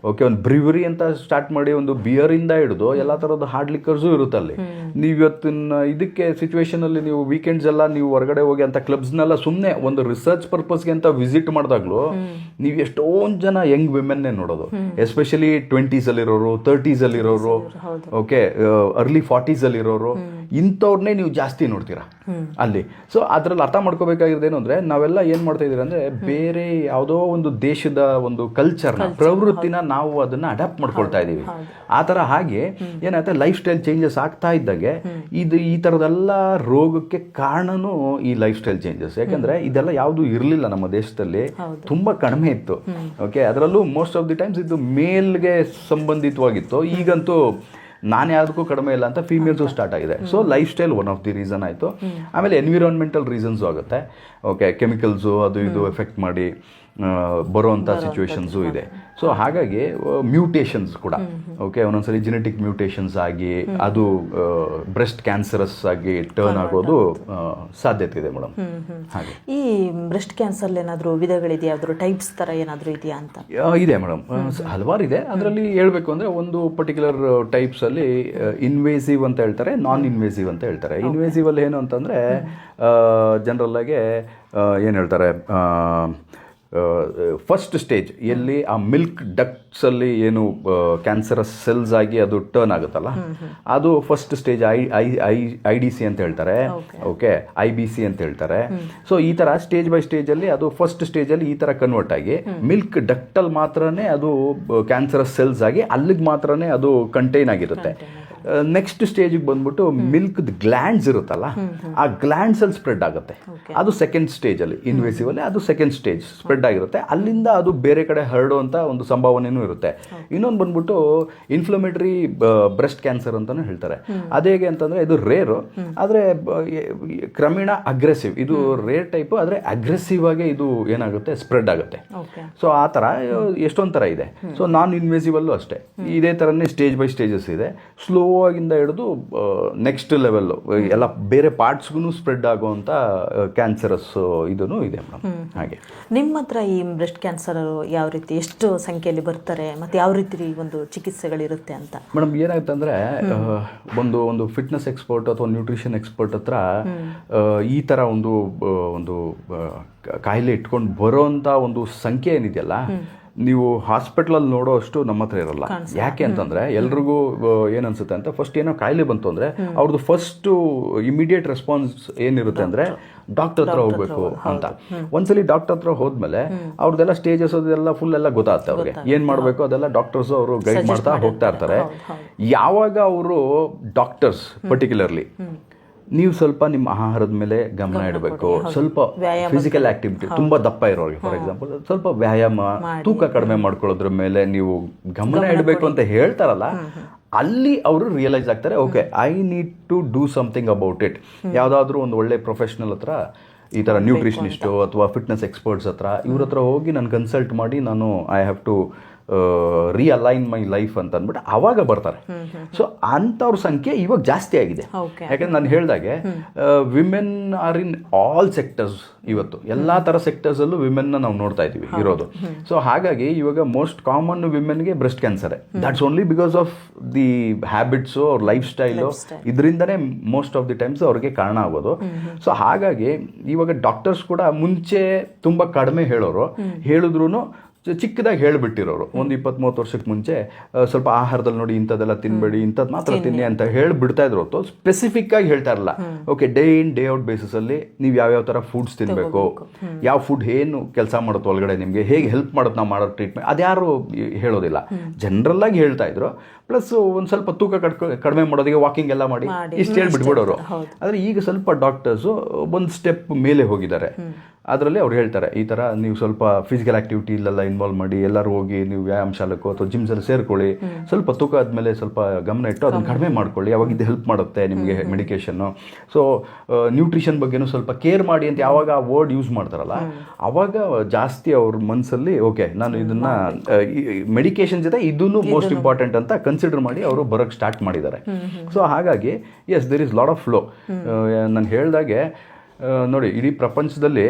ಓಕೆ, ಒಂದು ಬ್ರಿವರಿ ಅಂತ ಸ್ಟಾರ್ಟ್ ಮಾಡಿ ಒಂದು ಬಿಯರ್ ಇಂದ ಹಿಡಿದು ಎಲ್ಲ ತರದ ಹಾರ್ಡ್ ಲಿಕ್ಕರ್ಸು ಇರುತ್ತೆ ಅಲ್ಲಿ. ನೀವು ಇವತ್ತಿನ ಇದಕ್ಕೆ ಸಿಚುವೇಶನ್ ಅಲ್ಲಿ ನೀವು ವೀಕೆಂಡ್ಸ್ ಎಲ್ಲ ನೀವು ಹೊರಗಡೆ ಹೋಗಿ ಅಂತ ಕ್ಲಬ್ಸ್ನೆಲ್ಲ ಸುಮ್ಮನೆ ಒಂದು ರಿಸರ್ಚ್ ಪರ್ಪಸ್ಗೆ ಅಂತ ವಿಸಿಟ್ ಮಾಡಿದಾಗ್ಲೂ ನೀವು ಎಷ್ಟೊಂದು ಜನ ಯಂಗ್ ವಿಮೆನ್ನೇ ನೋಡೋದು. ಎಸ್ಪೆಷಲಿ 20s ಅಲ್ಲಿರೋರು, 30s ಅಲ್ಲಿರೋರು, ಓಕೆ, ಅರ್ಲಿ 40s ಅಲ್ಲಿರೋರು, ಇಂಥವ್ರನ್ನೇ ನೀವು ಜಾಸ್ತಿ ನೋಡ್ತೀರಾ ಅಲ್ಲಿ. ಸೊ ಅದ್ರಲ್ಲಿ ಅರ್ಥ ಮಾಡ್ಕೋಬೇಕಾಗಿರೋದೇನು ಅಂದರೆ, ನಾವೆಲ್ಲ ಏನು ಮಾಡ್ತಾ ಇದ್ದೀರಾ ಅಂದರೆ, ಬೇರೆ ಯಾವುದೋ ಒಂದು ಒಂದು ದೇಶದ ಒಂದು ಕಲ್ಚರ್ನ ಪ್ರವೃತ್ತಿನ ನಾವು ಅದನ್ನ ಅಡಾಪ್ಟ್ ಮಾಡ್ಕೊಳ್ತಾ ಇದ್ದೀವಿ. ಆ ಥರ ಹಾಗೆ ಏನಾಗುತ್ತೆ, ಲೈಫ್ ಸ್ಟೈಲ್ ಚೇಂಜಸ್ ಆಗ್ತಾ ಇದ್ದಂಗೆ ಈ ಥರದೆಲ್ಲ ರೋಗಕ್ಕೆ ಕಾರಣನೂ ಈ ಲೈಫ್ ಸ್ಟೈಲ್ ಚೇಂಜಸ್. ಯಾಕಂದ್ರೆ ಇದೆಲ್ಲ ಯಾವುದು ಇರಲಿಲ್ಲ ನಮ್ಮ ದೇಶದಲ್ಲಿ, ತುಂಬಾ ಕಡಿಮೆ ಇತ್ತು. ಓಕೆ, ಅದರಲ್ಲೂ ಮೋಸ್ಟ್ ಆಫ್ ದಿ ಟೈಮ್ಸ್ ಇದು ಮೇಲ್ಗೆ ಸಂಬಂಧಿತವಾಗಿತ್ತು. ಈಗಂತೂ ನಾನು ಯಾವುದಕ್ಕೂ ಕಡಿಮೆ ಇಲ್ಲ ಅಂತ ಫೀಮೇಲ್ಸು ಸ್ಟಾರ್ಟ್ ಆಗಿದೆ. So life style one of the reason ಆಯಿತು. ಆಮೇಲೆ ಎನ್ವಿರಾನ್ಮೆಂಟಲ್ ರೀಸನ್ಸು ಆಗುತ್ತೆ. ಓಕೆ, ಕೆಮಿಕಲ್ಸು ಅದು ಇದು ಎಫೆಕ್ಟ್ ಮಾಡಿ ಬರೋವಂಥ ಸಿಚುವೇಶನ್ಸು ಇದೆ. ಸೊ ಹಾಗಾಗಿ ಮ್ಯೂಟೇಷನ್ಸ್ ಕೂಡ, ಓಕೆ, ಒಂದೊಂದ್ಸರಿ ಜೆನೆಟಿಕ್ ಮ್ಯೂಟೇಷನ್ಸ್ ಆಗಿ ಅದು ಬ್ರೆಸ್ಟ್ ಕ್ಯಾನ್ಸರಸ್ ಆಗಿ ಟರ್ನ್ ಆಗೋದು ಸಾಧ್ಯತೆ ಇದೆ ಮೇಡಮ್. ಹಾಗೆ ಈ ಬ್ರೆಸ್ಟ್ ಕ್ಯಾನ್ಸರ್ ಏನಾದರೂ ವಿಧಗಳಿದೆಯಾ, ಯಾವ್ದಾದ್ರು ಟೈಪ್ಸ್ ಥರ ಏನಾದರೂ ಇದೆಯಾ ಅಂತ? ಇದೆ ಮೇಡಮ್, ಹಲವಾರು ಇದೆ. ಅದರಲ್ಲಿ ಹೇಳಬೇಕು ಅಂದರೆ ಒಂದು ಪರ್ಟಿಕ್ಯುಲರ್ ಟೈಪ್ಸಲ್ಲಿ ಇನ್ವೇಸಿವ್ ಅಂತ ಹೇಳ್ತಾರೆ, ನಾನ್ ಇನ್ವೇಸಿವ್ ಅಂತ ಹೇಳ್ತಾರೆ. ಇನ್ವೇಸಿವ್ ಅಲ್ಲಿ ಏನು ಅಂತಂದರೆ ಜನರಲ್ಲಾಗಿ ಏನು ಹೇಳ್ತಾರೆ, ಫಸ್ಟ್ ಸ್ಟೇಜ್ ಎಲ್ಲಿ ಆ ಮಿಲ್ಕ್ ಡಕ್ಟ್ಸಲ್ಲಿ ಏನು ಕ್ಯಾನ್ಸರಸ್ ಸೆಲ್ಸ್ ಆಗಿ ಅದು ಟರ್ನ್ ಆಗುತ್ತಲ್ಲ, ಅದು ಫಸ್ಟ್ ಸ್ಟೇಜ್ IDC ಅಂತ ಹೇಳ್ತಾರೆ. ಓಕೆ, IBC ಅಂತ ಹೇಳ್ತಾರೆ. ಸೊ ಈ ಥರ ಸ್ಟೇಜ್ ಬೈ ಸ್ಟೇಜಲ್ಲಿ ಅದು ಫಸ್ಟ್ ಸ್ಟೇಜಲ್ಲಿ ಈ ಥರ ಕನ್ವರ್ಟ್ ಆಗಿ ಮಿಲ್ಕ್ ಡಕ್ಟಲ್ಲಿ ಮಾತ್ರನೇ ಅದು ಕ್ಯಾನ್ಸರಸ್ ಸೆಲ್ಸ್ ಆಗಿ ಅಲ್ಲಿಗೆ ಮಾತ್ರನೇ ಅದು ಕಂಟೈನ್ ಆಗಿರುತ್ತೆ. ನೆಕ್ಸ್ಟ್ ಸ್ಟೇಜಿಗೆ ಬಂದ್ಬಿಟ್ಟು ಮಿಲ್ಕ್ ಗ್ಲ್ಯಾಂಡ್ಸ್ ಇರುತ್ತಲ್ಲ, ಆ ಗ್ಲ್ಯಾಂಡ್ಸ್ ಅಲ್ಲಿ ಸ್ಪ್ರೆಡ್ ಆಗುತ್ತೆ. ಅದು ಸೆಕೆಂಡ್ ಸ್ಟೇಜಲ್ಲಿ, ಇನ್ವೇಸಿವ್ ಅಲ್ಲಿ ಅದು ಸೆಕೆಂಡ್ ಸ್ಟೇಜ್ ಸ್ಪ್ರೆಡ್ ಆಗಿರುತ್ತೆ. ಅಲ್ಲಿಂದ ಅದು ಬೇರೆ ಕಡೆ ಹರಡುವಂಥ ಒಂದು ಸಂಭಾವನೆಯೂ ಇರುತ್ತೆ. ಇನ್ನೊಂದು ಬಂದ್ಬಿಟ್ಟು ಇನ್ಫ್ಲಮೇಟರಿ ಬ್ರೆಸ್ಟ್ ಕ್ಯಾನ್ಸರ್ ಅಂತಾನು ಹೇಳ್ತಾರೆ. ಅದೇಗೆ ಅಂತಂದ್ರೆ ಇದು ರೇರು, ಆದರೆ ಕ್ರಮೇಣ ಅಗ್ರೆಸಿವ್. ಇದು ರೇರ್ ಟೈಪು, ಆದರೆ ಅಗ್ರೆಸಿವ್ ಆಗಿ ಇದು ಏನಾಗುತ್ತೆ, ಸ್ಪ್ರೆಡ್ ಆಗುತ್ತೆ. ಸೊ ಆ ಥರ ಎಷ್ಟೊಂದು ಥರ ಇದೆ. ಸೊ ನಾನ್ ಇನ್ವೇಸಿವ್ ಅಲ್ಲೂ ಅಷ್ಟೇ ಇದೇ ಥರನೇ ಸ್ಟೇಜ್ ಬೈ ಸ್ಟೇಜಸ್ ಇದೆ. ಸ್ಲೋ ಆಗಿಂದ ಹಿಡಿದು ನೆಕ್ಸ್ಟ್ ಲೆವೆಲ್ ಎಲ್ಲ ಬೇರೆ ಪಾರ್ಟ್ಸ್ಗೂ ಸ್ಪ್ರೆಡ್ ಆಗುವಂಥ ಕ್ಯಾನ್ಸರಸ್ ಇದೂ ಇದೆ ಮೇಡಮ್. ಹಾಗೆ ನಿಮ್ಮ ಹತ್ರ ಈ ಬ್ರೆಸ್ಟ್ ಕ್ಯಾನ್ಸರ್ ಯಾವ ರೀತಿ, ಎಷ್ಟು ಸಂಖ್ಯೆಯಲ್ಲಿ ಬರ್ತಾರೆ, ಮತ್ತು ಯಾವ ರೀತಿ ಒಂದು ಚಿಕಿತ್ಸೆಗಳಿರುತ್ತೆ ಅಂತ? ಮೇಡಮ್ ಏನಾಗುತ್ತೆ ಅಂದರೆ, ಒಂದು ಫಿಟ್ನೆಸ್ ಎಕ್ಸ್ಪರ್ಟ್ ಅಥವಾ ನ್ಯೂಟ್ರಿಷನ್ ಎಕ್ಸ್ಪರ್ಟ್ ಹತ್ರ ಈ ಥರ ಒಂದು ಕಾಯಿಲೆ ಇಟ್ಕೊಂಡು ಬರೋಂಥ ಒಂದು ಸಂಖ್ಯೆ ಏನಿದೆಯಲ್ಲ, ನೀವು ಹಾಸ್ಪಿಟ್ಲಲ್ಲಿ ನೋಡೋ ಅಷ್ಟು ನಮ್ಮ ಹತ್ರ ಇರಲ್ಲ. ಯಾಕೆ ಅಂತಂದ್ರೆ ಎಲ್ರಿಗೂ ಏನನ್ಸುತ್ತೆ ಅಂತ, ಫಸ್ಟ್ ಏನೋ ಕಾಯಿಲೆ ಬಂತು ಅಂದ್ರೆ ಅವ್ರದ್ದು ಫಸ್ಟ್ ಇಮಿಡಿಯೇಟ್ ರೆಸ್ಪಾನ್ಸ್ ಏನಿರುತ್ತೆ ಅಂದ್ರೆ ಡಾಕ್ಟರ್ ಹತ್ರ ಹೋಗ್ಬೇಕು ಅಂತ. ಒಂದ್ಸಲಿ ಡಾಕ್ಟರ್ ಹತ್ರ ಹೋದ್ಮೇಲೆ ಅವ್ರದ್ದೆಲ್ಲ ಸ್ಟೇಜಸ್ ಅದೆಲ್ಲ ಫುಲ್ ಎಲ್ಲ ಗೊತ್ತಾಗುತ್ತೆ ಅವ್ರಿಗೆ, ಏನ್ ಮಾಡಬೇಕು ಅದೆಲ್ಲ ಡಾಕ್ಟರ್ಸ್ ಅವರು ಗೈಡ್ ಮಾಡ್ತಾ ಹೋಗ್ತಾ ಇರ್ತಾರೆ. ಯಾವಾಗ ಅವರು ಡಾಕ್ಟರ್ಸ್ ಪರ್ಟಿಕ್ಯುಲರ್ಲಿ ನೀವು ಸ್ವಲ್ಪ ನಿಮ್ಮ ಆಹಾರದ ಮೇಲೆ ಗಮನ ಇಡಬೇಕು, ಸ್ವಲ್ಪ ಫಿಸಿಕಲ್ ಆಕ್ಟಿವಿಟಿ, ತುಂಬಾ ದಪ್ಪ ಇರೋರಿಗೆ ಫಾರ್ ಎಕ್ಸಾಂಪಲ್ ಸ್ವಲ್ಪ ವ್ಯಾಯಾಮ, ತೂಕ ಕಡಿಮೆ ಮಾಡ್ಕೊಳ್ಳೋದ್ರ ಮೇಲೆ ನೀವು ಗಮನ ಇಡಬೇಕು ಅಂತ ಹೇಳ್ತಾರಲ್ಲ, ಅಲ್ಲಿ ಅವರು ರಿಯಲೈಸ್ ಆಗ್ತಾರೆ, okay I need to do something about it. ಯಾವುದಾದ್ರೂ ಒಂದು ಒಳ್ಳೆ ಪ್ರೊಫೆಷನಲ್ ಹತ್ರ, ಈ ಥರ ನ್ಯೂಟ್ರಿಷನಿಸ್ಟು ಅಥವಾ ಫಿಟ್ನೆಸ್ ಎಕ್ಸ್ಪರ್ಟ್ಸ್ ಹತ್ರ, ಇವ್ರ ಹತ್ರ ಹೋಗಿ ನಾನು ಕನ್ಸಲ್ಟ್ ಮಾಡಿ ನಾನು I have to realign my life ಅಂತ ಅಂದ್ಬಿಟ್ಟು ಆವಾಗ ಬರ್ತಾರೆ. ಸೊ ಅಂಥವ್ರ ಸಂಖ್ಯೆ ಇವಾಗ ಜಾಸ್ತಿ ಆಗಿದೆ. ಯಾಕಂದ್ರೆ ನಾನು ಹೇಳ್ದಾಗೆ women are in all sectors. ಇವತ್ತು ಎಲ್ಲ ಥರ ಸೆಕ್ಟರ್ಸಲ್ಲೂ ವಿಮೆನ್ನ ನಾವು ನೋಡ್ತಾ ಇದ್ದೀವಿ ಇರೋದು. ಸೊ ಹಾಗಾಗಿ ಇವಾಗ ಮೋಸ್ಟ್ ಕಾಮನ್ ವಿಮೆನ್ಗೆ breast cancer. That's only because of the habits, ಅವ್ರ ಲೈಫ್ ಸ್ಟೈಲು, ಇದರಿಂದನೇ ಮೋಸ್ಟ್ ಆಫ್ ದಿ ಟೈಮ್ಸ್ ಅವ್ರಿಗೆ ಕಾರಣ ಆಗೋದು. ಸೊ ಹಾಗಾಗಿ ಇವಾಗ ಡಾಕ್ಟರ್ಸ್ ಕೂಡ ಮುಂಚೆ ತುಂಬ ಕಡಿಮೆ ಹೇಳೋರು, ಹೇಳಿದ್ರು ಚಿಕ್ಕದಾಗಿ ಹೇಳಿಬಿಟ್ಟಿರೋರು. ಒಂದು 20-30 ವರ್ಷಕ್ಕೆ ಮುಂಚೆ ಸ್ವಲ್ಪ ಆಹಾರದಲ್ಲಿ ನೋಡಿ ಇಂಥದ್ದೆಲ್ಲ ತಿನ್ಬೇಡಿ, ಇಂಥದ್ದು ಮಾತ್ರ ತಿನ್ನಿ ಅಂತ ಹೇಳಿಬಿಡ್ತಾ ಇದ್ರು ಹೊತ್ತು ಸ್ಪೆಸಿಫಿಕ್ ಆಗಿ ಹೇಳ್ತಾ ಇರಲ್ಲ. Okay, day in day out ಬೇಸಿಸಲ್ಲಿ ನೀವು ಯಾವ್ಯಾವ ಥರ ಫುಡ್ಸ್ ತಿನ್ನಬೇಕು, ಯಾವ ಫುಡ್ ಏನು ಕೆಲಸ ಮಾಡುತ್ತೆ ಒಳಗಡೆ, ನಿಮಗೆ ಹೇಗೆ ಹೆಲ್ಪ್ ಮಾಡುತ್ತೆ ನಾವು ಮಾಡೋ ಟ್ರೀಟ್ಮೆಂಟ್, ಅದ್ಯಾರು ಹೇಳೋದಿಲ್ಲ. ಜನರಲ್ ಆಗಿ ಹೇಳ್ತಾ ಇದ್ರು. ಪ್ಲಸ್ ಒಂದು ಸ್ವಲ್ಪ ತೂಕ ಕಡಿಮೆ ಮಾಡೋದಕ್ಕೆ ವಾಕಿಂಗ್ ಎಲ್ಲ ಮಾಡಿ ಇಷ್ಟು ಹೇಳ್ಬಿಟ್ಬಿಡೋರು. ಆದರೆ ಈಗ ಸ್ವಲ್ಪ ಡಾಕ್ಟರ್ಸು ಒಂದು ಸ್ಟೆಪ್ ಮೇಲೆ ಹೋಗಿದ್ದಾರೆ. ಅದರಲ್ಲಿ ಅವ್ರು ಹೇಳ್ತಾರೆ, ಈ ಥರ ನೀವು ಸ್ವಲ್ಪ ಫಿಸಿಕಲ್ ಆಕ್ಟಿವಿಟಿ ಇಲ್ಲೆಲ್ಲ ಇನ್ವಾಲ್ವ್ ಮಾಡಿ, ಎಲ್ಲರೂ ಹೋಗಿ ನೀವು ವ್ಯಾಯಾಮ ಶಾಲಕ್ಕೋ ಅಥವಾ ಜಿಮ್ಸಲ್ಲಿ ಸೇರ್ಕೊಳ್ಳಿ, ಸ್ವಲ್ಪ ತೂಕ ಆದಮೇಲೆ ಸ್ವಲ್ಪ ಗಮನ ಇಟ್ಟು ಅದನ್ನು ಕಡಿಮೆ ಮಾಡ್ಕೊಳ್ಳಿ, ಅವಾಗ ಇದು ಹೆಲ್ಪ್ ಮಾಡುತ್ತೆ ನಿಮಗೆ ಮೆಡಿಕೇಷನ್ನು. ಸೊ ನ್ಯೂಟ್ರಿಷನ್ ಬಗ್ಗೆನೂ ಸ್ವಲ್ಪ ಕೇರ್ ಮಾಡಿ ಅಂತ ಯಾವಾಗ ಆ ವರ್ಡ್ ಯೂಸ್ ಮಾಡ್ತಾರಲ್ಲ, ಆವಾಗ ಜಾಸ್ತಿ ಅವ್ರ ಮನಸ್ಸಲ್ಲಿ ಓಕೆ ನಾನು ಇದನ್ನು ಮೆಡಿಕೇಷನ್ ಜೊತೆ ಇದನ್ನು ಮೋಸ್ಟ್ ಇಂಪಾರ್ಟೆಂಟ್ ಅಂತ ಕನ್ಸಿಡರ್ ಮಾಡಿ ಅವರು ಬರೋಕ್ಕೆ ಸ್ಟಾರ್ಟ್ ಮಾಡಿದ್ದಾರೆ. ಸೊ ಹಾಗಾಗಿ as there is lot of flow. ನಾನು ಹೇಳ್ದಾಗೆ ನೋಡಿ, ಇಡೀ ಪ್ರಪಂಚದಲ್ಲಿ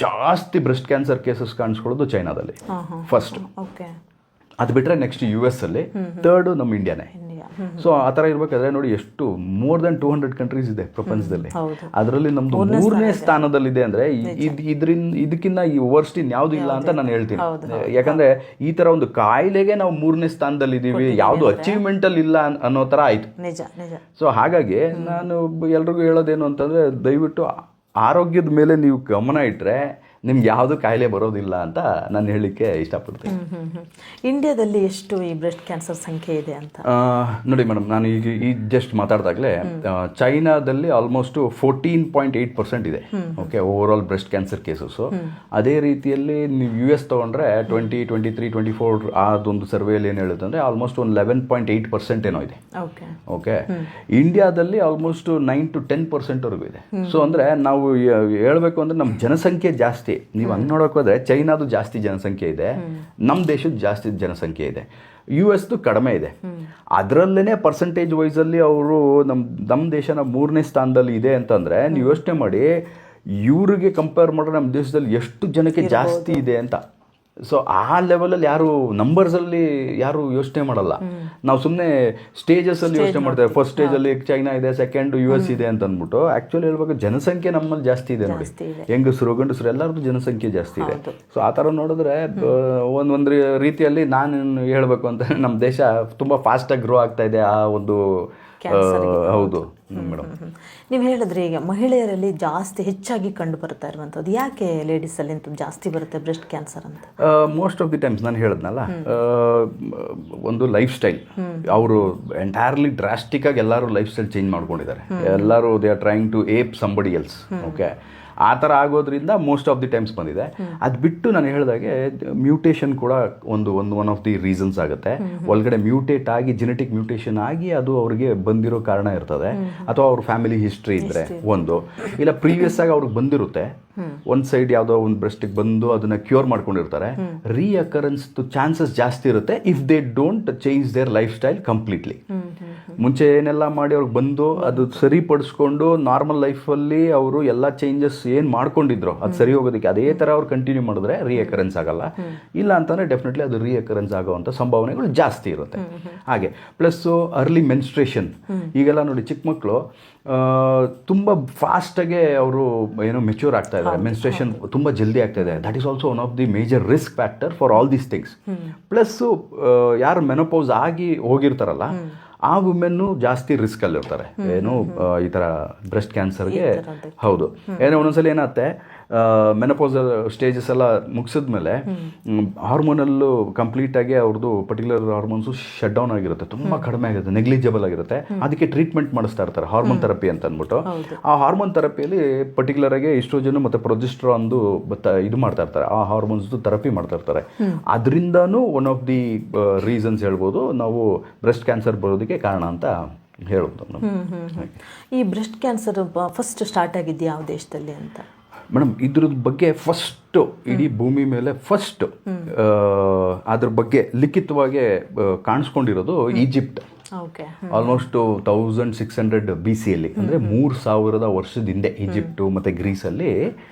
ಜಾಸ್ತಿ ಬ್ರೆಸ್ಟ್ ಕ್ಯಾನ್ಸರ್ ಕೇಸಸ್ ಕಾಣಿಸ್ಕೊಳ್ಳೋದು ಚೈನಾದಲ್ಲಿ ಫಸ್ಟ್. ಅದು ಬಿಟ್ಟರೆ ನೆಕ್ಸ್ಟ್ US ಅಲ್ಲಿ, ಥರ್ಡು ನಮ್ಮ ಇಂಡಿಯಾನೇ. ಸೊ ಆ ಥರ ಇರಬೇಕಾದ್ರೆ ನೋಡಿ, ಎಷ್ಟು ಮೋರ್ ದೆನ್ 200 ಕಂಟ್ರೀಸ್ ಇದೆ ಪ್ರಪಂಚದಲ್ಲಿ. ಅದರಲ್ಲಿ ನಮ್ದು 3ನೇ ಸ್ಥಾನದಲ್ಲಿದೆ ಅಂದರೆ ಇದಕ್ಕಿಂತ ಈ ವರ್ಸ್ಟ್ ಇನ್ಯಾವುದು ಇಲ್ಲ ಅಂತ ನಾನು ಹೇಳ್ತೀನಿ. ಯಾಕಂದ್ರೆ ಈ ಥರ ಒಂದು ಕಾಯಿಲೆಗೆ ನಾವು 3ನೇ ಸ್ಥಾನದಲ್ಲಿದ್ದೀವಿ, ಯಾವುದು ಅಚೀವ್ಮೆಂಟಲ್ಲಿ ಇಲ್ಲ ಅನ್ನೋ ಥರ ಆಯಿತು. ಸೊ ಹಾಗಾಗಿ ನಾನು ಎಲ್ರಿಗೂ ಹೇಳೋದೇನು ಅಂತಂದರೆ, ದಯವಿಟ್ಟು ಆರೋಗ್ಯದ ಮೇಲೆ ನೀವು ಗಮನ ಇಟ್ಟರೆ ನಿಮ್ಗೆ ಯಾವುದು ಕಾಯಿಲೆ ಬರೋದಿಲ್ಲ ಅಂತ ನಾನು ಹೇಳಲಿಕ್ಕೆ ಇಷ್ಟಪಡ್ತೀನಿ. ಇಂಡಿಯಾದಲ್ಲಿ ಎಷ್ಟು ಈ ಬ್ರೆಸ್ಟ್ ಕ್ಯಾನ್ಸರ್ ಸಂಖ್ಯೆ ಇದೆ ಅಂತ? ನೋಡಿ ಮೇಡಮ್, ನಾನು ಈಗ ಜಸ್ಟ್ ಮಾತಾಡ್ದಾಗಲೇ ಚೈನಾದಲ್ಲಿ ಆಲ್ಮೋಸ್ಟ್ 14.8% ಇದೆ. Okay, over all breast cancer cases. ಅದೇ ರೀತಿಯಲ್ಲಿ ನೀವು US ತೊಗೊಂಡ್ರೆ 2023, 24 ಅದೊಂದು ಸರ್ವೆಯಲ್ಲಿ ಏನು ಹೇಳುತ್ತೆ ಅಂದರೆ ಆಲ್ಮೋಸ್ಟ್ ಒಂದು 11.8% ಏನೋ ಇದೆ. ಓಕೆ, ಇಂಡಿಯಾದಲ್ಲಿ ಆಲ್ಮೋಸ್ಟ್ 9 to 10% ಇದೆ. ಸೊ ಅಂದರೆ ನಾವು ಹೇಳ್ಬೇಕು ಅಂದರೆ ನಮ್ಮ ಜನಸಂಖ್ಯೆ ಜಾಸ್ತಿ. ನೀವು ಹಂಗೆ ನೋಡೋಕೆ ಹೋದರೆ ಚೈನಾದು ಜಾಸ್ತಿ ಜನಸಂಖ್ಯೆ ಇದೆ, ನಮ್ಮ ದೇಶದ ಜಾಸ್ತಿ ಜನಸಂಖ್ಯೆ ಇದೆ. US ಕಡಿಮೆ ಇದೆ. ಅದರಲ್ಲೇ ಪರ್ಸೆಂಟೇಜ್ ವೈಸಲ್ಲಿ ಅವರು ನಮ್ಮ ದೇಶನ 3ನೇ ಸ್ಥಾನದಲ್ಲಿ ಇದೆ ಅಂತಂದರೆ ನೀವು ಯೋಚನೆ ಮಾಡಿ, ಇವ್ರಿಗೆ ಕಂಪೇರ್ ಮಾಡಿದ್ರೆ ನಮ್ಮ ದೇಶದಲ್ಲಿ ಎಷ್ಟು ಜನಕ್ಕೆ ಜಾಸ್ತಿ ಇದೆ ಅಂತ. ಸೊ ಆ ಲೆವೆಲಲ್ಲಿ ಯಾರು ನಂಬರ್ಸಲ್ಲಿ ಯಾರು ಯೋಚನೆ ಮಾಡಲ್ಲ. ನಾವು ಸುಮ್ಮನೆ ಸ್ಟೇಜಸಲ್ಲಿ ಯೋಚನೆ ಮಾಡ್ತೇವೆ. ಫಸ್ಟ್ ಸ್ಟೇಜಲ್ಲಿ ಚೈನಾ ಇದೆ, ಸೆಕೆಂಡ್ US ಇದೆ ಅಂತ ಅಂದ್ಬಿಟ್ಟು. ಆ್ಯಕ್ಚುಲಿ ಹೇಳ್ಬೇಕು, ಜನಸಂಖ್ಯೆ ನಮ್ಮಲ್ಲಿ ಜಾಸ್ತಿ ಇದೆ ನೋಡಿ. ಹೆಂಗಸರು ಗಂಡಸರು ಎಲ್ಲರದ್ದು ಜನಸಂಖ್ಯೆ ಜಾಸ್ತಿ ಇದೆ. ಸೊ ಆ ಥರ ನೋಡಿದ್ರೆ ಒಂದು ರೀತಿಯಲ್ಲಿ ನಾನು ಹೇಳಬೇಕು ಅಂತ ನಮ್ಮ ದೇಶ ತುಂಬ ಫಾಸ್ಟಾಗಿ ಗ್ರೋ ಆಗ್ತಾ ಇದೆ ಆ ಒಂದು. ಹೌದು ಮೇಡಮ್. ನೀವು ಹೇಳಿದ್ರೆ ಈಗ ಮಹಿಳೆಯರಲ್ಲಿ ಜಾಸ್ತಿ ಹೆಚ್ಚಾಗಿ ಕಂಡು ಬರ್ತಾ ಇರುವಂಥದ್ದು ಯಾಕೆ ಲೇಡೀಸಲ್ಲಿ ಅಂತ ಜಾಸ್ತಿ ಬರುತ್ತೆ ಬ್ರೆಸ್ಟ್ ಕ್ಯಾನ್ಸರ್ ಅಂತ? ಮೋಸ್ಟ್ ಆಫ್ ದಿ ಟೈಮ್ಸ್ ನಾನು ಹೇಳಿದ್ನಲ್ಲ, ಒಂದು ಲೈಫ್ ಸ್ಟೈಲ್. ಅವರು ಎಂಟೈರ್ಲಿ ಡ್ರಾಸ್ಟಿಕ್ ಆಗಿ ಎಲ್ಲರೂ ಲೈಫ್ ಸ್ಟೈಲ್ ಚೇಂಜ್ ಮಾಡ್ಕೊಂಡಿದ್ದಾರೆ. ಎಲ್ಲರೂ they are trying to ape somebody else. Okay, ಆ ಥರ ಆಗೋದ್ರಿಂದ ಮೋಸ್ಟ್ ಆಫ್ ದಿ ಟೈಮ್ಸ್ ಬಂದಿದೆ. ಅದು ಬಿಟ್ಟು ನಾನು ಹೇಳಿದಾಗೆ ಮ್ಯೂಟೇಷನ್ ಕೂಡ ಒನ್ ಆಫ್ ದಿ ರೀಸನ್ಸ್ ಆಗುತ್ತೆ. ಒಳಗಡೆ ಮ್ಯೂಟೇಟ್ ಆಗಿ ಜೆನೆಟಿಕ್ ಮ್ಯೂಟೇಷನ್ ಆಗಿ ಅದು ಅವ್ರಿಗೆ ಬಂದಿರೋ ಕಾರಣ ಇರ್ತದೆ. ಅಥವಾ ಅವ್ರ ಫ್ಯಾಮಿಲಿ ಹಿಸ್ಟ್ರಿ ಇದ್ದರೆ ಒಂದು, ಇಲ್ಲ ಪ್ರೀವಿಯಸ್ ಆಗಿ ಅವ್ರಿಗೆ ಬಂದಿರುತ್ತೆ, ಒಂದು ಸೈಡ್ ಯಾವುದೋ ಒಂದು ಬ್ರೆಸ್ಟಿಗೆ ಬಂದು ಅದನ್ನ ಕ್ಯೂರ್ ಮಾಡ್ಕೊಂಡಿರ್ತಾರೆ. ರೀಅಕರೆನ್ಸ್ ಚಾನ್ಸಸ್ ಜಾಸ್ತಿ ಇರುತ್ತೆ if they don't change their life style completely. ಮುಂಚೆ ಏನೆಲ್ಲ ಮಾಡಿ ಅವ್ರಿಗೆ ಬಂದು ಅದು ಸರಿಪಡಿಸ್ಕೊಂಡು ನಾರ್ಮಲ್ ಲೈಫಲ್ಲಿ ಅವರು ಎಲ್ಲ ಚೇಂಜಸ್ ಏನು ಮಾಡ್ಕೊಂಡಿದ್ರು ಅದು ಸರಿ ಹೋಗೋದಕ್ಕೆ ಅದೇ ಥರ ಅವ್ರು ಕಂಟಿನ್ಯೂ ಮಾಡಿದ್ರೆ ರೀಅಕರೆನ್ಸ್ ಆಗಲ್ಲ. ಇಲ್ಲ ಅಂತಂದರೆ ಡೆಫಿನೆಟ್ಲಿ ಅದು ರೀಅಕರೆನ್ಸ್ ಆಗೋವಂಥ ಸಂಭಾವನೆಗಳು ಜಾಸ್ತಿ ಇರುತ್ತೆ. ಹಾಗೆ ಪ್ಲಸ್ಸು ಅರ್ಲಿ ಮೆನ್ಸ್ಟ್ರೇಷನ್. ಈಗೆಲ್ಲ ನೋಡಿ ಚಿಕ್ಕ ಮಕ್ಕಳು ತುಂಬ ಫಾಸ್ಟಾಗೆ ಅವರು ಏನೋ ಮೆಚ್ಯೂರ್ ಆಗ್ತಾ ಇದ್ದಾರೆ. ಮೆನ್ಸ್ಟ್ರೇಷನ್ ತುಂಬ ಜಲ್ದಿ ಆಗ್ತಾ ಇದೆ. That is also one of the major risk factor for all these things. Plus ಯಾರು ಮೆನೋಪೌಸ್ ಆಗಿ ಹೋಗಿರ್ತಾರಲ್ಲ ಆ ವುಮೆನ್ನು ಜಾಸ್ತಿ ರಿಸ್ಕಲ್ಲಿರ್ತಾರೆ ಏನು ಈ ಥರ ಬ್ರೆಸ್ಟ್ ಕ್ಯಾನ್ಸರ್ಗೆ. ಹೌದು, ಏನೋ ಒಂದೊಂದ್ಸಲ ಏನಾಗುತ್ತೆ, ಮೆನೋಪೌಸಲ್ ಸ್ಟೇಜಸ್ ಎಲ್ಲ ಮುಗಿಸಿದ್ಮೇಲೆ ಹಾರ್ಮೋನಲ್ಲು ಕಂಪ್ಲೀಟಾಗಿ ಅವ್ರದ್ದು ಪರ್ಟಿಕ್ಯುಲರ್ ಹಾರ್ಮೋನ್ಸು ಶಟ್ ಡೌನ್ ಆಗಿರುತ್ತೆ, ತುಂಬ ಕಡಿಮೆ ಆಗಿರುತ್ತೆ, ನೆಗ್ಲಿಜಿಬಲ್ ಆಗಿರುತ್ತೆ. ಅದಕ್ಕೆ ಟ್ರೀಟ್ಮೆಂಟ್ ಮಾಡಿಸ್ತಾ ಇರ್ತಾರೆ, ಹಾರ್ಮೋನ್ ಥೆರಪಿ ಅಂತ ಅಂದ್ಬಿಟ್ಟು. ಆ ಹಾರ್ಮೋನ್ ಥೆರಪಿಯಲ್ಲಿ ಪರ್ಟಿಕ್ಯುಲರ್ ಆಗಿ ಈಸ್ಟ್ರೋಜನ್ ಮತ್ತು ಪ್ರೊಜೆಸ್ಟ್ರಾನ್ದು ಇದು ಮಾಡ್ತಾ ಇರ್ತಾರೆ, ಆ ಹಾರ್ಮೋನ್ಸ್ದು ಥೆರಪಿ ಮಾಡ್ತಾ ಇರ್ತಾರೆ. ಅದರಿಂದನೂ ಒನ್ ಆಫ್ ದಿ ರೀಸನ್ಸ್ ಹೇಳ್ಬೋದು ನಾವು ಬ್ರೆಸ್ಟ್ ಕ್ಯಾನ್ಸರ್ ಬರೋದಕ್ಕೆ ಕಾರಣ ಅಂತ ಹೇಳೋದು. ಈ ಬ್ರೆಸ್ಟ್ ಕ್ಯಾನ್ಸರ್ ಫಸ್ಟ್ ಸ್ಟಾರ್ಟ್ ಆಗಿದ್ದು ಯಾವ ದೇಶದಲ್ಲಿ ಅಂತ? ಮೇಡಮ್, ಇದ್ರದ್ದು ಬಗ್ಗೆ ಫಸ್ಟು ಇಡೀ ಭೂಮಿ ಮೇಲೆ ಫಸ್ಟ್ ಅದ್ರ ಬಗ್ಗೆ ಲಿಖಿತವಾಗಿ ಕಾಣಿಸ್ಕೊಂಡಿರೋದು ಈಜಿಪ್ಟ್. ಆಲ್ಮೋಸ್ಟ್ 1600 BCಯಲ್ಲಿ, ಅಂದರೆ 3000 ವರ್ಷದ ಹಿಂದೆ ಈಜಿಪ್ಟು ಮತ್ತು ಗ್ರೀಸಲ್ಲಿ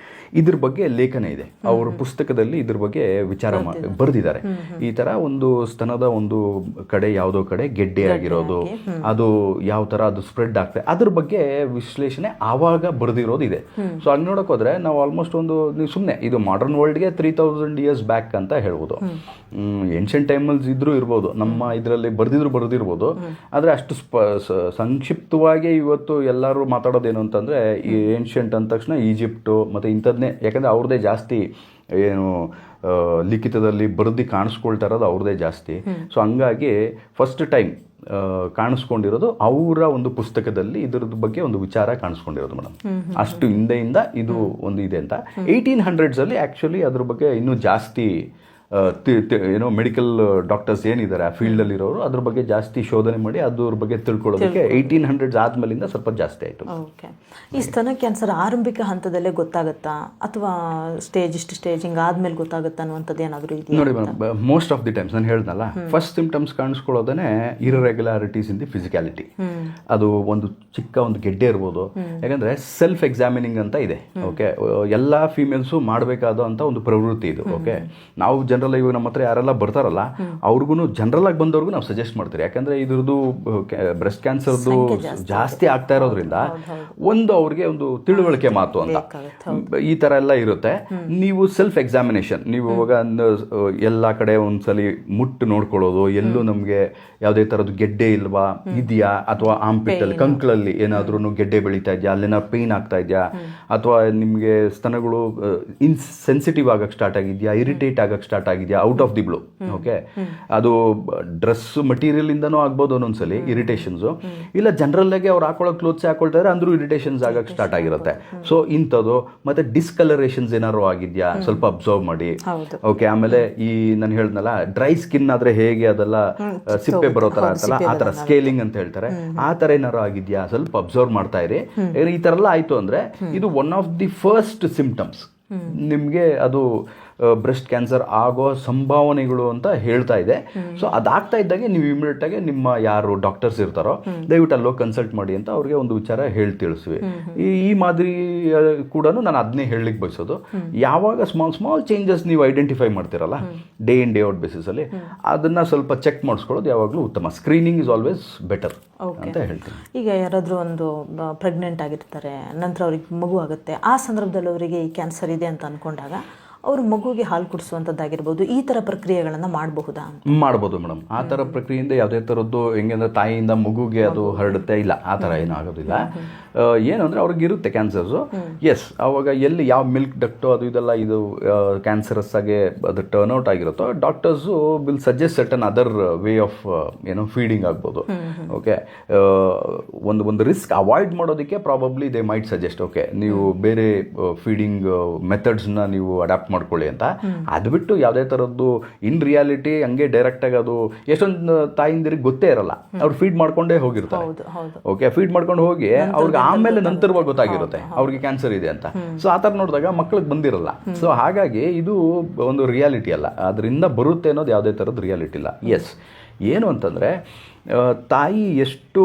ಇದ್ರ ಬಗ್ಗೆ ಲೇಖನ ಇದೆ. ಅವರ ಪುಸ್ತಕದಲ್ಲಿ ಇದ್ರ ಬಗ್ಗೆ ವಿಚಾರ ಬರೆದಿದ್ದಾರೆ. ಈ ಥರ ಒಂದು ಸ್ತನದ ಒಂದು ಕಡೆ ಯಾವುದೋ ಕಡೆ ಗೆಡ್ಡೆ ಆಗಿರೋದು, ಅದು ಯಾವ ಥರ ಅದು ಸ್ಪ್ರೆಡ್ ಆಗ್ತದೆ, ಅದ್ರ ಬಗ್ಗೆ ವಿಶ್ಲೇಷಣೆ ಆವಾಗ ಬರೆದಿರೋದು ಇದೆ. ಸೊ ಹಂಗೆ ನೋಡೋಕೆ ಹೋದರೆ ನಾವು ಆಲ್ಮೋಸ್ಟ್ ನೀವು ಸುಮ್ಮನೆ ಇದು ಮಾಡರ್ನ್ ವರ್ಲ್ಡ್ಗೆ 3000 years ಬ್ಯಾಕ್ ಅಂತ ಹೇಳ್ಬೋದು. ಏನ್ಷಿಯಂಟ್ ಟೈಮಲ್ಲಿ ಇದ್ರೂ ಇರ್ಬೋದು, ನಮ್ಮ ಇದರಲ್ಲಿ ಬರೆದಿರ್ಬೋದು. ಆದರೆ ಅಷ್ಟು ಸಂಕ್ಷಿಪ್ತವಾಗಿ ಇವತ್ತು ಎಲ್ಲರೂ ಮಾತಾಡೋದೇನು ಅಂತಂದರೆ, ಈ ಏನ್ಷಿಯಂಟ್ ಅಂದ ತಕ್ಷಣ ಈಜಿಪ್ಟು ಮತ್ತು ಇಂಥದ್ನೇ, ಯಾಕಂದರೆ ಅವ್ರದ್ದೇ ಜಾಸ್ತಿ ಏನು ಲಿಖಿತದಲ್ಲಿ ಬರೆದು ಕಾಣಿಸ್ಕೊಳ್ತಾ ಇರೋದು ಅವ್ರದ್ದೇ ಜಾಸ್ತಿ. ಸೊ ಹಂಗಾಗಿ ಫಸ್ಟ್ ಟೈಮ್ ಕಾಣಿಸ್ಕೊಂಡಿರೋದು ಅವರ ಒಂದು ಪುಸ್ತಕದಲ್ಲಿ ಇದ್ರದ್ದು ಬಗ್ಗೆ ಒಂದು ವಿಚಾರ ಕಾಣಿಸ್ಕೊಂಡಿರೋದು ಮೇಡಮ್. ಅಷ್ಟು ಹಿಂದೆಯಿಂದ ಇದು ಒಂದು ಇದೆ ಅಂತ. 1800s ಆ್ಯಕ್ಚುಲಿ ಅದ್ರ ಬಗ್ಗೆ ಇನ್ನೂ ಜಾಸ್ತಿ ಏನೋ ಮೆಡಿಕಲ್ ಡಾಕ್ಟರ್ಸ್ ಏನಿದ್ದಾರೆ ಆ ಫೀಲ್ಡಲ್ಲಿ ಇರೋರು ಅದ್ರ ಬಗ್ಗೆ ಜಾಸ್ತಿ ಶೋಧನೆ ಮಾಡಿ ಅದ್ರ ಬಗ್ಗೆ ತಿಳ್ಕೊಳ್ಳೋದಕ್ಕೆ 1800s ಆದಮೇಲಿಂದ ಸ್ವಲ್ಪ ಜಾಸ್ತಿ ಆಯಿತು. ಓಕೆ, ಈ ಸ್ತನ ಕ್ಯಾನ್ಸರ್ ಆರಂಭಿಕ ಹಂತದಲ್ಲೇ ಗೊತ್ತಾಗುತ್ತಾ ಅಥವಾ ಸ್ಟೇಜ್ ಹಿಂಗೆ ಆದ್ಮೇಲೆ ಗೊತ್ತಾಗುತ್ತಾ ಅನ್ನುವಂಥದ್ದು ಏನಾದರೂ ಇದೆಯಾ? ನೋಡಿ madam, most of the times ನಾನು ಹೇಳ್ದಲ್ಲ, ಫಸ್ಟ್ ಸಿಂಪ್ಟಮ್ಸ್ ಕಾಣಿಸ್ಕೊಳ್ಳೋದೇ ಇರ್ರೆಗ್ಯುಲಾರಿಟೀಸ್ ಇನ್ ದಿ ಫಿಸಿಕ್ಯಾಲಿಟಿ. ಅದು ಒಂದು ಚಿಕ್ಕ ಒಂದು ಗೆಡ್ಡೆ ಇರ್ಬೋದು, ಯಾಕಂದರೆ ಸೆಲ್ಫ್ ಎಕ್ಸಾಮಿನಿಂಗ್ ಅಂತ ಇದೆ. ಓಕೆ, ಎಲ್ಲ ಫೀಮೇಲ್ಸು ಮಾಡಬೇಕಾದ ಅಂತ ಒಂದು ಪ್ರವೃತ್ತಿ ಇದು. ಓಕೆ, ನಾವು ಜನರಲ್ ಇವಾಗ ನಮ್ಮ ಹತ್ರ ಯಾರೆಲ್ಲ ಬರ್ತಾರಲ್ಲ ಅವ್ರಿಗೂ ಜನರಲ್ ಆಗಿ ಬಂದವ್ರಿಗೂ ನಾವು ಸಜೆಸ್ಟ್ ಮಾಡ್ತೀವಿ. ಯಾಕಂದರೆ ಇದ್ರದ್ದು ಬ್ರೆಸ್ಟ್ ಕ್ಯಾನ್ಸರ್ದು ಜಾಸ್ತಿ ಆಗ್ತಾ ಇರೋದ್ರಿಂದ ಒಂದು ಅವ್ರಿಗೆ ಒಂದು ತಿಳುವಳಿಕೆ ಮಾತು ಅಂತ ಈ ಥರ ಎಲ್ಲ ಇರುತ್ತೆ. ನೀವು ಸೆಲ್ಫ್ ಎಕ್ಸಾಮಿನೇಷನ್, ನೀವು ಇವಾಗ ಎಲ್ಲ ಕಡೆ ಒಂದ್ಸಲಿ ಮುಟ್ಟು ನೋಡ್ಕೊಳ್ಳೋದು, ಎಲ್ಲೂ ನಮಗೆ ಯಾವುದೇ ಥರದ್ದು ಗೆಡ್ಡೆ ಇಲ್ವಾ ಇದೆಯಾ, ಅಥವಾ ಆಂಪಿಟಲ್ಲಿ ಕಂಕ್ಳಲ್ಲಿ ಏನಾದ್ರೂ ಗೆಡ್ಡೆ ಬೆಳೀತಾ ಇದೆಯಾ, ಅಲ್ಲೇನಾದ್ರು ಪೇಯ್ನ್ ಆಗ್ತಾ ಇದೆಯಾ, ಅಥವಾ ನಿಮಗೆ ಸ್ತನಗಳು ಸೆನ್ಸಿಟಿವ್ ಆಗಕ್ಕೆ ಸ್ಟಾರ್ಟ್ ಆಗಿದೆಯಾ, ಇರಿಟೇಟ್ ಆಗಕ್ಕೆ ಸ್ಟಾರ್ಟ್ ಆಗಿದೆಯಾ out of the blue. Okay, ಅದು ಡ್ರೆಸ್ ಮಟೀರಿಯಲ್ ಇಂದನೂ ಆಗ್ಬೋದು ಒಂದೊಂದ್ಸಲಿ ಇರಿಟೇಷನ್ಸು, ಇಲ್ಲ ಜನರಲ್ ಆಗಿ ಅವ್ರು ಹಾಕೊಳ್ಳೋ ಕ್ಲೋತ್ಸ್ ಹಾಕೊಳ್ತಾರೆ ಅಂದ್ರೂ ಇರಿಟೇಷನ್ಸ್ ಆಗಕ್ಕೆ ಸ್ಟಾರ್ಟ್ ಆಗಿರುತ್ತೆ. ಸೊ ಇಂಥದ್ದು ಮತ್ತೆ ಡಿಸ್ಕಲರೇಷನ್ಸ್ ಏನಾದ್ರು ಆಗಿದೆಯಾ ಸ್ವಲ್ಪ ಅಬ್ಸರ್ವ್ ಮಾಡಿ. ಓಕೆ, ಆಮೇಲೆ ಈ ನಾನು ಹೇಳ್ದನಲ್ಲ ಡ್ರೈ ಸ್ಕಿನ್ ಆದ್ರೆ ಹೇಗೆ ಅದೆಲ್ಲ ಸಿಪ್ಪೆ ಬರೋ ಥರ ಆಯ್ತಲ್ಲ, ಆ ಥರ ಸ್ಕೇಲಿಂಗ್ ಅಂತ ಹೇಳ್ತಾರೆ, ಆ ಥರ ಏನಾರು ಆಗಿದೆಯಾ ಸ್ವಲ್ಪ ಅಬ್ಸರ್ವ್ ಮಾಡ್ತಾ ಇರಿ. ಈ ಥರ ಎಲ್ಲ ಆಯಿತು ಅಂದರೆ ಇದು one of the first symptoms ನಿಮಗೆ ಅದು ಬ್ರೆಸ್ಟ್ ಕ್ಯಾನ್ಸರ್ ಆಗೋ ಸಂಭಾವನೆಗಳು ಅಂತ ಹೇಳ್ತಾ ಇದೆ. ಸೊ ಅದಾಗ್ತಾ ಇದ್ದಾಗೆ ನೀವು ಇಮಿಡಿಯೇಟಾಗಿ ನಿಮ್ಮ ಯಾರು ಡಾಕ್ಟರ್ಸ್ ಇರ್ತಾರೋ ದಯವಿಟ್ಟು ಅಲ್ಲೋ ಕನ್ಸಲ್ಟ್ ಮಾಡಿ ಅಂತ ಅವ್ರಿಗೆ ಒಂದು ವಿಚಾರ ಹೇಳಿ ತಿಳಿಸ್ವಿ. ಈ ಮಾದರಿ ಕೂಡ ನಾನು ಅದನ್ನೇ ಹೇಳಲಿಕ್ಕೆ ಬಯಸೋದು, ಯಾವಾಗ ಸ್ಮಾಲ್ ಚೇಂಜಸ್ ನೀವು ಐಡೆಂಟಿಫೈ ಮಾಡ್ತಿರಲ್ಲ ಡೇ ಇನ್ ಡೇ ಔಟ್ ಬೇಸಿಸಲ್ಲಿ, ಅದನ್ನು ಸ್ವಲ್ಪ ಚೆಕ್ ಮಾಡಿಸ್ಕೊಳ್ಳೋದು ಯಾವಾಗಲೂ ಉತ್ತಮ. ಸ್ಕ್ರೀನಿಂಗ್ ಇಸ್ ಆಲ್ವೇಸ್ ಬೆಟರ್ ಅಂತ ಹೇಳ್ತೀನಿ. ಈಗ ಯಾರಾದರೂ ಒಂದು ಪ್ರೆಗ್ನೆಂಟ್ ಆಗಿರ್ತಾರೆ, ನಂತರ ಅವ್ರಿಗೆ ಮಗು ಆಗುತ್ತೆ, ಆ ಸಂದರ್ಭದಲ್ಲಿ ಅವರಿಗೆ ಈ ಕ್ಯಾನ್ಸರ್ ಇದೆ ಅಂತ ಅಂದ್ಕೊಂಡಾಗ ಅವರು ಮಗುವಿಗೆ ಹಾಲು ಕುಡಿಸುವಂಥದ್ದಾಗಿರ್ಬೋದು, ಈ ಥರ ಪ್ರಕ್ರಿಯೆಗಳನ್ನು ಮಾಡಬಹುದಾ? ಮಾಡ್ಬೋದು ಮೇಡಮ್. ಆ ಥರ ಪ್ರಕ್ರಿಯೆಯಿಂದ ಯಾವುದೇ ಥರದ್ದು ಹೆಂಗಂದ್ರೆ ತಾಯಿಯಿಂದ ಮಗುಗೆ ಅದು ಹರಡುತ್ತೆ ಇಲ್ಲ, ಆ ಥರ ಏನೂ ಆಗೋದಿಲ್ಲ. ಏನು ಅಂದರೆ ಅವ್ರಿಗೆ ಇರುತ್ತೆ ಕ್ಯಾನ್ಸರ್ಸು, ಎಸ್, ಅವಾಗ ಎಲ್ಲಿ ಯಾವ ಮಿಲ್ಕ್ ಡಕ್ಟು ಅದು ಇದೆಲ್ಲ ಇದು ಕ್ಯಾನ್ಸರಸ್ ಆಗಿ ಅದು ಟರ್ನ್ ಔಟ್ ಆಗಿರುತ್ತೋ doctors will suggest certain other way of feeding ಆಗ್ಬೋದು. ಓಕೆ, ಒಂದು ರಿಸ್ಕ್ ಅವಾಯ್ಡ್ ಮಾಡೋದಕ್ಕೆ probably they might suggest, okay ನೀವು ಬೇರೆ ಫೀಡಿಂಗ್ ಮೆಥಡ್ಸ್ನ ನೀವು ಅಡಾಪ್ಟ್ ಮಾಡ್ಕೊಳ್ಳಿ ಅಂತ. ಅದು ಬಿಟ್ಟು ಯಾವುದೇ ಥರದ್ದು ಇನ್ ರಿಯಾಲಿಟಿ ಹಂಗೆ ಡೈರೆಕ್ಟಾಗಿ ಅದು ಎಷ್ಟೊಂದು ತಾಯಿಂದಿರಿಗೆ ಗೊತ್ತೇ ಇರಲ್ಲ, ಅವ್ರು ಫೀಡ್ ಮಾಡ್ಕೊಂಡೇ ಹೋಗಿರ್ತಾರೆ. ಓಕೆ, ಫೀಡ್ ಮಾಡ್ಕೊಂಡು ಹೋಗಿ ಅವ್ರಿಗೆ ಆಮೇಲೆ ನಂತರವಾಗಿ ಗೊತ್ತಾಗಿರುತ್ತೆ ಅವ್ರಿಗೆ ಕ್ಯಾನ್ಸರ್ ಇದೆ ಅಂತ. ಸೊ ಆ ಥರ ನೋಡಿದಾಗ ಮಕ್ಳಿಗೆ ಬಂದಿರಲ್ಲ. ಸೊ ಹಾಗಾಗಿ ಇದು ಒಂದು ರಿಯಾಲಿಟಿ ಅಲ್ಲ, ಅದರಿಂದ ಬರುತ್ತೆ ಅನ್ನೋದು ಯಾವುದೇ ಥರದ್ದು ರಿಯಾಲಿಟಿ ಇಲ್ಲ. ಎಸ್, ಏನು ಅಂತಂದರೆ ತಾಯಿ ಎಷ್ಟು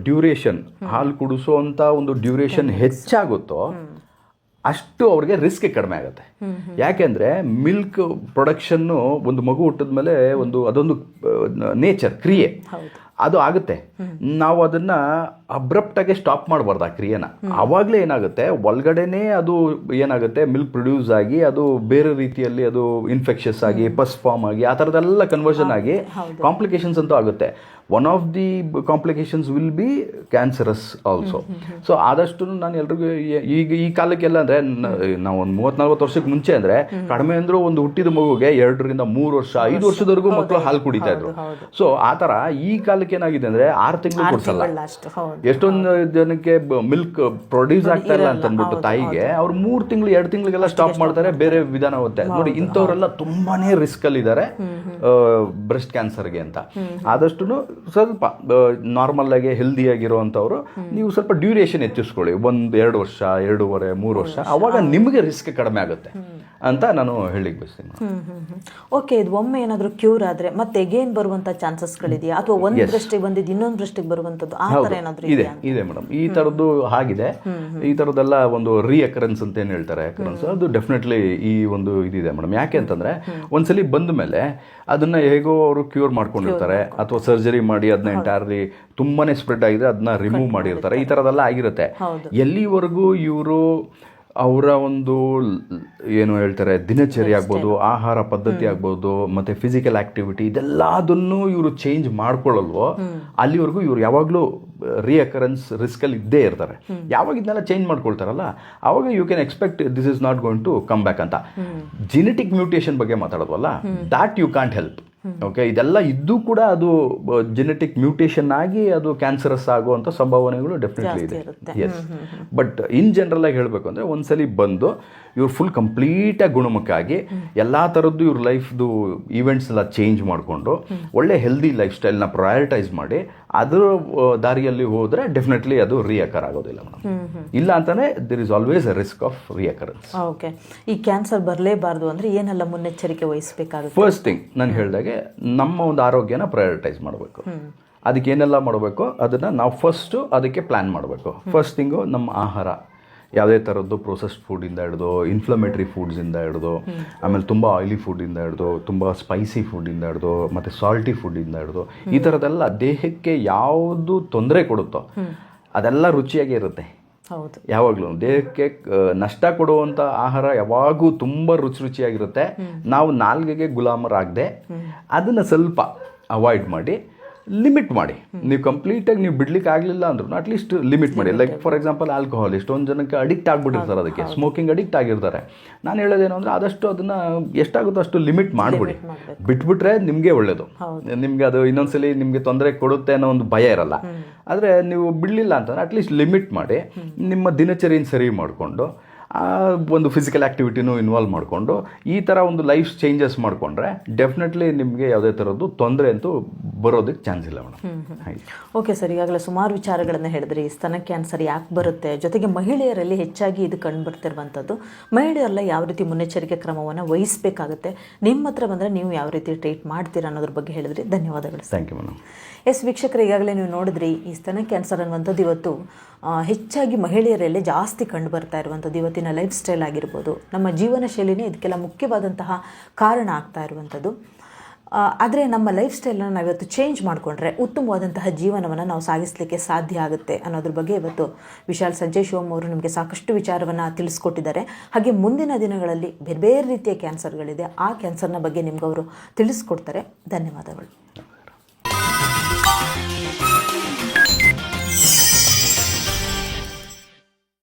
ಡ್ಯೂರೇಷನ್ ಹಾಲು ಕುಡಿಸೋವಂಥ ಒಂದು ಡ್ಯೂರೇಷನ್ ಹೆಚ್ಚಾಗುತ್ತೋ ಅಷ್ಟು ಅವ್ರಿಗೆ ರಿಸ್ಕ್ ಕಡಿಮೆ ಆಗುತ್ತೆ. ಯಾಕೆಂದರೆ ಮಿಲ್ಕ್ ಪ್ರೊಡಕ್ಷನ್ನು ಒಂದು ಮಗು ಹುಟ್ಟಿದ ಮೇಲೆ ಅದೊಂದು ನೇಚರ್ ಕ್ರಿಯೆ ಅದು ಆಗುತ್ತೆ. ನಾವು ಅದನ್ನು ಅಬ್ರಪ್ಟಾಗಿ ಸ್ಟಾಪ್ ಮಾಡಬಾರ್ದು ಆ ಕ್ರಿಯೆನ. ಆವಾಗಲೇ ಏನಾಗುತ್ತೆ, ಒಳಗಡೆನೇ ಅದು ಏನಾಗುತ್ತೆ ಮಿಲ್ಕ್ ಪ್ರೊಡ್ಯೂಸ್ ಆಗಿ ಅದು ಬೇರೆ ರೀತಿಯಲ್ಲಿ ಅದು ಇನ್ಫೆಕ್ಷಸ್ ಆಗಿ ಪಸ್ ಫಾರ್ಮ್ ಆಗಿ ಆ ಥರದ್ದೆಲ್ಲ ಕನ್ವರ್ಷನ್ ಆಗಿ ಕಾಂಪ್ಲಿಕೇಶನ್ಸ್ ಅಂತೂ ಆಗುತ್ತೆ. One of the complications will be cancerous also. So ಆದಷ್ಟು ನಾನು ಎಲ್ರಿಗೂ ಈ ಕಾಲಕ್ಕೆಲ್ಲ ಅಂದರೆ ನಾವು ಒಂದು 30-40 ವರ್ಷಕ್ಕೆ ಮುಂಚೆ ಅಂದರೆ ಕಡಿಮೆ ಅಂದರೂ ಒಂದು ಹುಟ್ಟಿದ ಮಗುಗೆ 2 ರಿಂದ 3 ವರ್ಷ 5 ವರ್ಷದವರೆಗೂ ಮಕ್ಕಳು ಹಾಲು ಕುಡಿತಾ ಇದ್ರು. ಸೊ ಆ ಥರ ಈ ಕಾಲಕ್ಕೆ ಏನಾಗಿದೆ ಅಂದರೆ 6 ತಿಂಗಳು ಕೊಡ್ಸಲ್ಲ. ಎಷ್ಟೊಂದು ಜನಕ್ಕೆ ಮಿಲ್ಕ್ ಪ್ರೊಡ್ಯೂಸ್ ಆಗ್ತಾ ಇಲ್ಲ ಅಂತ ಅಂದ್ಬಿಟ್ಟು ತಾಯಿಗೆ ಅವ್ರು 3 ತಿಂಗಳು 2 ತಿಂಗಳಿಗೆಲ್ಲ ಸ್ಟಾಪ್ ಮಾಡ್ತಾರೆ, ಬೇರೆ ವಿಧಾನ ಹೋಗುತ್ತೆ. ನೋಡಿ, ಇಂಥವರೆಲ್ಲ ತುಂಬಾನೇ ರಿಸ್ಕ್ ಅಲ್ಲಿ ಇದ್ದಾರೆ ಬ್ರೆಸ್ಟ್ ಕ್ಯಾನ್ಸರ್ಗೆ ಅಂತ. ಆದಷ್ಟು ಸ್ವಲ್ಪ ನಾರ್ಮಲ್ ಆಗಿ ಹೆಲ್ದಿ ಆಗಿರುವಂಥವ್ರು ನೀವು ಸ್ವಲ್ಪ ಡ್ಯೂರೇಷನ್ ಹೆಚ್ಚಿಸ್ಕೊಳ್ಳಿ, 1-2 ವರ್ಷ 2.5-3 ವರ್ಷ, ಅವಾಗ ನಿಮಗೆ ರಿಸ್ಕ್ ಕಡಿಮೆ ಆಗುತ್ತೆ ಅಂತ ನಾನು ಹೇಳಿಕ್ಕೆ ಬಯಸ್ತೀನಿ. ಓಕೆ, ಇದು ಒಮ್ಮೆ ಏನಾದರೂ ಕ್ಯೂರ್ ಆದರೆ ಮತ್ತೆ ಎಗೇನ್ ಬರುವಂಥ ಚಾನ್ಸಸ್ಗಳಿದೆಯಾ, ಅಥವಾ ಒಂದು ಬ್ರೆಸ್ಟಿಗೆ ಬಂದಿದ್ದು ಇನ್ನೊಂದು ಬ್ರೆಸ್ಟಿಗೆ ಬರುವಂಥದ್ದು ಆ ಥರ ಏನಾದರೂ ಇದೆ ಮೇಡಮ್. ಈ ಥರದ್ದು ಆಗಿದೆ. ಈ ಥರದ್ದೆಲ್ಲ ಒಂದು ರೀಅಕರೆನ್ಸ್ ಅಂತ ಏನು ಹೇಳ್ತಾರೆ, ಅಕರೆನ್ಸ್, ಅದು ಡೆಫಿನೆಟ್ಲಿ ಈ ಒಂದು ಇದಿದೆ ಮೇಡಮ್. ಯಾಕೆ ಅಂತಂದರೆ ಒಂದ್ಸಲಿ ಬಂದ ಮೇಲೆ ಅದನ್ನ ಹೇಗೋ ಅವರು ಕ್ಯೂರ್ ಮಾಡ್ಕೊಂಡಿರ್ತಾರೆ, ಅಥವಾ ಸರ್ಜರಿ ಮಾಡಿ ಅದನ್ನ ಎಂಟೈರ್ಲಿ ತುಂಬಾನೇ ಸ್ಪ್ರೆಡ್ ಆಗಿದೆ ಅದನ್ನ ರಿಮೂವ್ ಮಾಡಿರ್ತಾರೆ. ಈ ಥರದ್ದೆಲ್ಲ ಆಗಿರುತ್ತೆ. ಎಲ್ಲಿವರೆಗೂ ಇವರು ಅವರ ಒಂದು ಏನು ಹೇಳ್ತಾರೆ ದಿನಚರಿ ಆಗ್ಬೋದು, ಆಹಾರ ಪದ್ಧತಿ ಆಗ್ಬೋದು, ಮತ್ತು ಫಿಸಿಕಲ್ ಆ್ಯಕ್ಟಿವಿಟಿ ಇದೆಲ್ಲದನ್ನು ಇವರು ಚೇಂಜ್ ಮಾಡ್ಕೊಳ್ಳಲ್ವೋ ಅಲ್ಲಿವರೆಗೂ ಇವರು ಯಾವಾಗಲೂ ರೀಅಕರೆನ್ಸ್ ರಿಸ್ಕಲ್ಲಿ ಇದ್ದೇ ಇರ್ತಾರೆ. ಯಾವಾಗ ಇದನ್ನೆಲ್ಲ ಚೇಂಜ್ ಮಾಡ್ಕೊಳ್ತಾರಲ್ಲ ಆವಾಗ you can expect this is not going to come back ಅಂತ. ಜಿನೆಟಿಕ್ ಮ್ಯೂಟೇಷನ್ ಬಗ್ಗೆ ಮಾತಾಡೋದಲ್ಲ, that you can't help. Okay, ಇದೆಲ್ಲ ಇದ್ದು ಕೂಡ ಅದು ಜೆನೆಟಿಕ್ ಮ್ಯೂಟೇಷನ್ ಆಗಿ ಅದು ಕ್ಯಾನ್ಸರಸ್ ಆಗುವಂಥ ಸಂಭಾವನೆಗಳು ಡೆಫಿನೆಟ್ಲಿ ಇದೆ. ಎಸ್, ಬಟ್ ಇನ್ ಜನರಲ್ ಆಗಿ ಹೇಳಬೇಕು ಅಂದರೆ ಒಂದ್ಸಲಿ ಬಂದು ಇವ್ರು ಫುಲ್ ಕಂಪ್ಲೀಟಾಗಿ ಗುಣಮುಖ ಆಗಿ ಎಲ್ಲ ಥರದ್ದು ಇವ್ರ ಲೈಫ್ದು ಈವೆಂಟ್ಸ್ ಎಲ್ಲ ಚೇಂಜ್ ಮಾಡಿಕೊಂಡು ಒಳ್ಳೆ ಹೆಲ್ದಿ ಲೈಫ್ ಸ್ಟೈಲ್ನ ಪ್ರಯಾರಿಟೈಸ್ ಮಾಡಿ ಅದರ ದಾರಿಯಲ್ಲಿ ಹೋದರೆ ಡೆಫಿನೆಟ್ಲಿ ಅದು ರೀಅಕರ್ ಆಗೋದಿಲ್ಲ ಮೇಡಮ್. ಇಲ್ಲ ಅಂತಾನೆ there is always a risk of recurrence. Okay, ಈ ಕ್ಯಾನ್ಸರ್ ಬರಲೇಬಾರ್ದು ಅಂದರೆ ಏನೆಲ್ಲ ಮುನ್ನೆಚ್ಚರಿಕೆ ವಹಿಸಬೇಕಾಗುತ್ತೆ? ಫಸ್ಟ್ ಥಿಂಗ್ ನಾನು ಹೇಳಿದಾಗೆ ನಮ್ಮ ಒಂದು ಆರೋಗ್ಯನ ಪ್ರಯಾರಿಟೈಸ್ ಮಾಡಬೇಕು. ಅದಕ್ಕೆ ಏನೆಲ್ಲ ಮಾಡಬೇಕು ಅದನ್ನು ನಾವು ಫಸ್ಟು ಅದಕ್ಕೆ ಪ್ಲ್ಯಾನ್ ಮಾಡಬೇಕು. ಫಸ್ಟ್ ಥಿಂಗು ನಮ್ಮ ಆಹಾರ ಯಾವುದೇ ಥರದ್ದು ಪ್ರೊಸೆಸ್ಡ್ ಫುಡ್ಡಿಂದ ಹಿಡಿದು ಇನ್ಫ್ಲಮೇಟ್ರಿ ಫುಡ್ಸಿಂದ ಹಿಡಿದು ಆಮೇಲೆ ತುಂಬ ಆಯಿಲಿ ಫುಡ್ಡಿಂದ ಹಿಡಿದು ತುಂಬ ಸ್ಪೈಸಿ ಫುಡ್ಡಿಂದ ಹಿಡಿದು ಮತ್ತು ಸಾಲ್ಟಿ ಫುಡ್ಡಿಂದ ಹಿಡಿದು ಈ ಥರದ್ದೆಲ್ಲ ದೇಹಕ್ಕೆ ಯಾವುದು ತೊಂದರೆ ಕೊಡುತ್ತೋ ಅದೆಲ್ಲ ರುಚಿಯಾಗೇ ಇರುತ್ತೆ. ಹೌದು, ಯಾವಾಗಲೂ ದೇಹಕ್ಕೆ ನಷ್ಟ ಕೊಡುವಂಥ ಆಹಾರ ಯಾವಾಗೂ ತುಂಬ ರುಚಿಯಾಗಿರುತ್ತೆ. ನಾವು ನಾಲ್ಗೆಗೆ ಗುಲಾಮರಾಗದೆ ಅದನ್ನು ಸ್ವಲ್ಪ ಅವಾಯ್ಡ್ ಮಾಡಿ, ಲಿಮಿಟ್ ಮಾಡಿ. ನೀವು ಕಂಪ್ಲೀಟಾಗಿ ನೀವು ಬಿಡ್ಲಿಕ್ಕೆ ಆಗಲಿಲ್ಲ ಅಂದ್ರೂ ಅಟ್ಲೀಸ್ಟ್ ಲಿಮಿಟ್ ಮಾಡಿ. ಲೈಕ್ ಫಾರ್ ಎಕ್ಸಾಂಪಲ್ ಆಲ್ಕೋಹಾಲ್, ಎಷ್ಟೊಂದು ಜನಕ್ಕೆ ಅಡಿಕ್ಟ್ ಆಗಿಬಿಟ್ಟಿರ್ತಾರೆ, ಅದಕ್ಕೆ ಸ್ಮೋಕಿಂಗ್ ಅಡಿಕ್ಟ್ ಆಗಿರ್ತಾರೆ. ನಾನು ಹೇಳೋದೇನು ಅಂದರೆ ಆದಷ್ಟು ಅದನ್ನು ಎಷ್ಟಾಗುತ್ತೋ ಅಷ್ಟು ಲಿಮಿಟ್ ಮಾಡಿಬಿಡಿ. ಬಿಟ್ಬಿಟ್ರೆ ನಿಮಗೆ ಒಳ್ಳೆಯದು. ನಿಮಗೆ ಅದು ಇನ್ನೊಂದ್ಸಲಿ ನಿಮಗೆ ತೊಂದರೆ ಕೊಡುತ್ತೆ ಅನ್ನೋ ಒಂದು ಭಯ ಇರಲ್ಲ. ಆದರೆ ನೀವು ಬಿಡಲಿಲ್ಲ ಅಂತಂದರೆ ಅಟ್ಲೀಸ್ಟ್ ಲಿಮಿಟ್ ಮಾಡಿ ನಿಮ್ಮ ದಿನಚರಿಯನ್ನು ಸರಿ ಮಾಡಿಕೊಂಡು ಒಂದು ಫಿಸಿಕಲ್ ಆ್ಯಕ್ಟಿವಿಟಿನೂ ಇನ್ವಾಲ್ವ್ ಮಾಡಿಕೊಂಡು ಈ ಥರ ಒಂದು ಲೈಫ್ ಚೇಂಜಸ್ ಮಾಡಿಕೊಂಡ್ರೆ ಡೆಫಿನೆಟ್ಲಿ ನಿಮಗೆ ಯಾವುದೇ ಥರದ್ದು ತೊಂದರೆ ಅಂತೂ ಬರೋದಕ್ಕೆ ಚಾನ್ಸ್ ಇಲ್ಲ ಮೇಡಮ್. ಹಾಗೆ. ಓಕೆ ಸರ್, ಈಗಾಗಲೇ ಸುಮಾರು ವಿಚಾರಗಳನ್ನು ಹೇಳಿದ್ರಿ. ಸ್ತನ ಕ್ಯಾನ್ಸರ್ ಯಾಕೆ ಬರುತ್ತೆ, ಜೊತೆಗೆ ಮಹಿಳೆಯರಲ್ಲಿ ಹೆಚ್ಚಾಗಿ ಇದು ಕಂಡುಬರ್ತಿರುವಂಥದ್ದು, ಮಹಿಳೆಯರೆಲ್ಲ ಯಾವ ರೀತಿ ಮುನ್ನೆಚ್ಚರಿಕೆ ಕ್ರಮವನ್ನು ವಹಿಸಬೇಕಾಗುತ್ತೆ, ನಿಮ್ಮ ಹತ್ರ ಬಂದರೆ ನೀವು ಯಾವ ರೀತಿ ಟ್ರೀಟ್ ಮಾಡ್ತೀರಾ ಅನ್ನೋದ್ರ ಬಗ್ಗೆ ಹೇಳಿದ್ರಿ. ಧನ್ಯವಾದಗಳು. Thank you madam. ಎಸ್ ವೀಕ್ಷಕರು, ಈಗಾಗಲೇ ನೀವು ನೋಡಿದ್ರಿ, ಈ ಸ್ತನ ಕ್ಯಾನ್ಸರ್ ಅನ್ನುವಂಥದ್ದು ಇವತ್ತು ಹೆಚ್ಚಾಗಿ ಮಹಿಳೆಯರಲ್ಲೇ ಜಾಸ್ತಿ ಕಂಡು ಬರ್ತಾ ಇರುವಂಥದ್ದು. ಇವತ್ತಿನ ಲೈಫ್ ಸ್ಟೈಲ್ ಆಗಿರ್ಬೋದು, ನಮ್ಮ ಜೀವನ ಶೈಲಿನೇ ಇದಕ್ಕೆಲ್ಲ ಮುಖ್ಯವಾದಂತಹ ಕಾರಣ ಆಗ್ತಾ ಇರುವಂಥದ್ದು. ಆದರೆ ನಮ್ಮ ಲೈಫ್ ಸ್ಟೈಲನ್ನು ನಾವಿವತ್ತು ಚೇಂಜ್ ಮಾಡಿಕೊಂಡ್ರೆ ಉತ್ತಮವಾದಂತಹ ಜೀವನವನ್ನು ನಾವು ಸಾಗಿಸಲಿಕ್ಕೆ ಸಾಧ್ಯ ಆಗುತ್ತೆ ಅನ್ನೋದ್ರ ಬಗ್ಗೆ ಇವತ್ತು ವಿಶಾಲ್ ಸಂಜಯ್ ಶಿವಮ್ ಅವರು ನಿಮಗೆ ಸಾಕಷ್ಟು ವಿಚಾರವನ್ನು ತಿಳಿಸ್ಕೊಟ್ಟಿದ್ದಾರೆ. ಹಾಗೆ ಮುಂದಿನ ದಿನಗಳಲ್ಲಿ ಬೇರೆ ಬೇರೆ ರೀತಿಯ ಕ್ಯಾನ್ಸರ್ಗಳಿದೆ, ಆ ಕ್ಯಾನ್ಸರ್ನ ಬಗ್ಗೆ ನಿಮ್ಗೆ ಅವರು ತಿಳಿಸ್ಕೊಡ್ತಾರೆ. ಧನ್ಯವಾದಗಳು.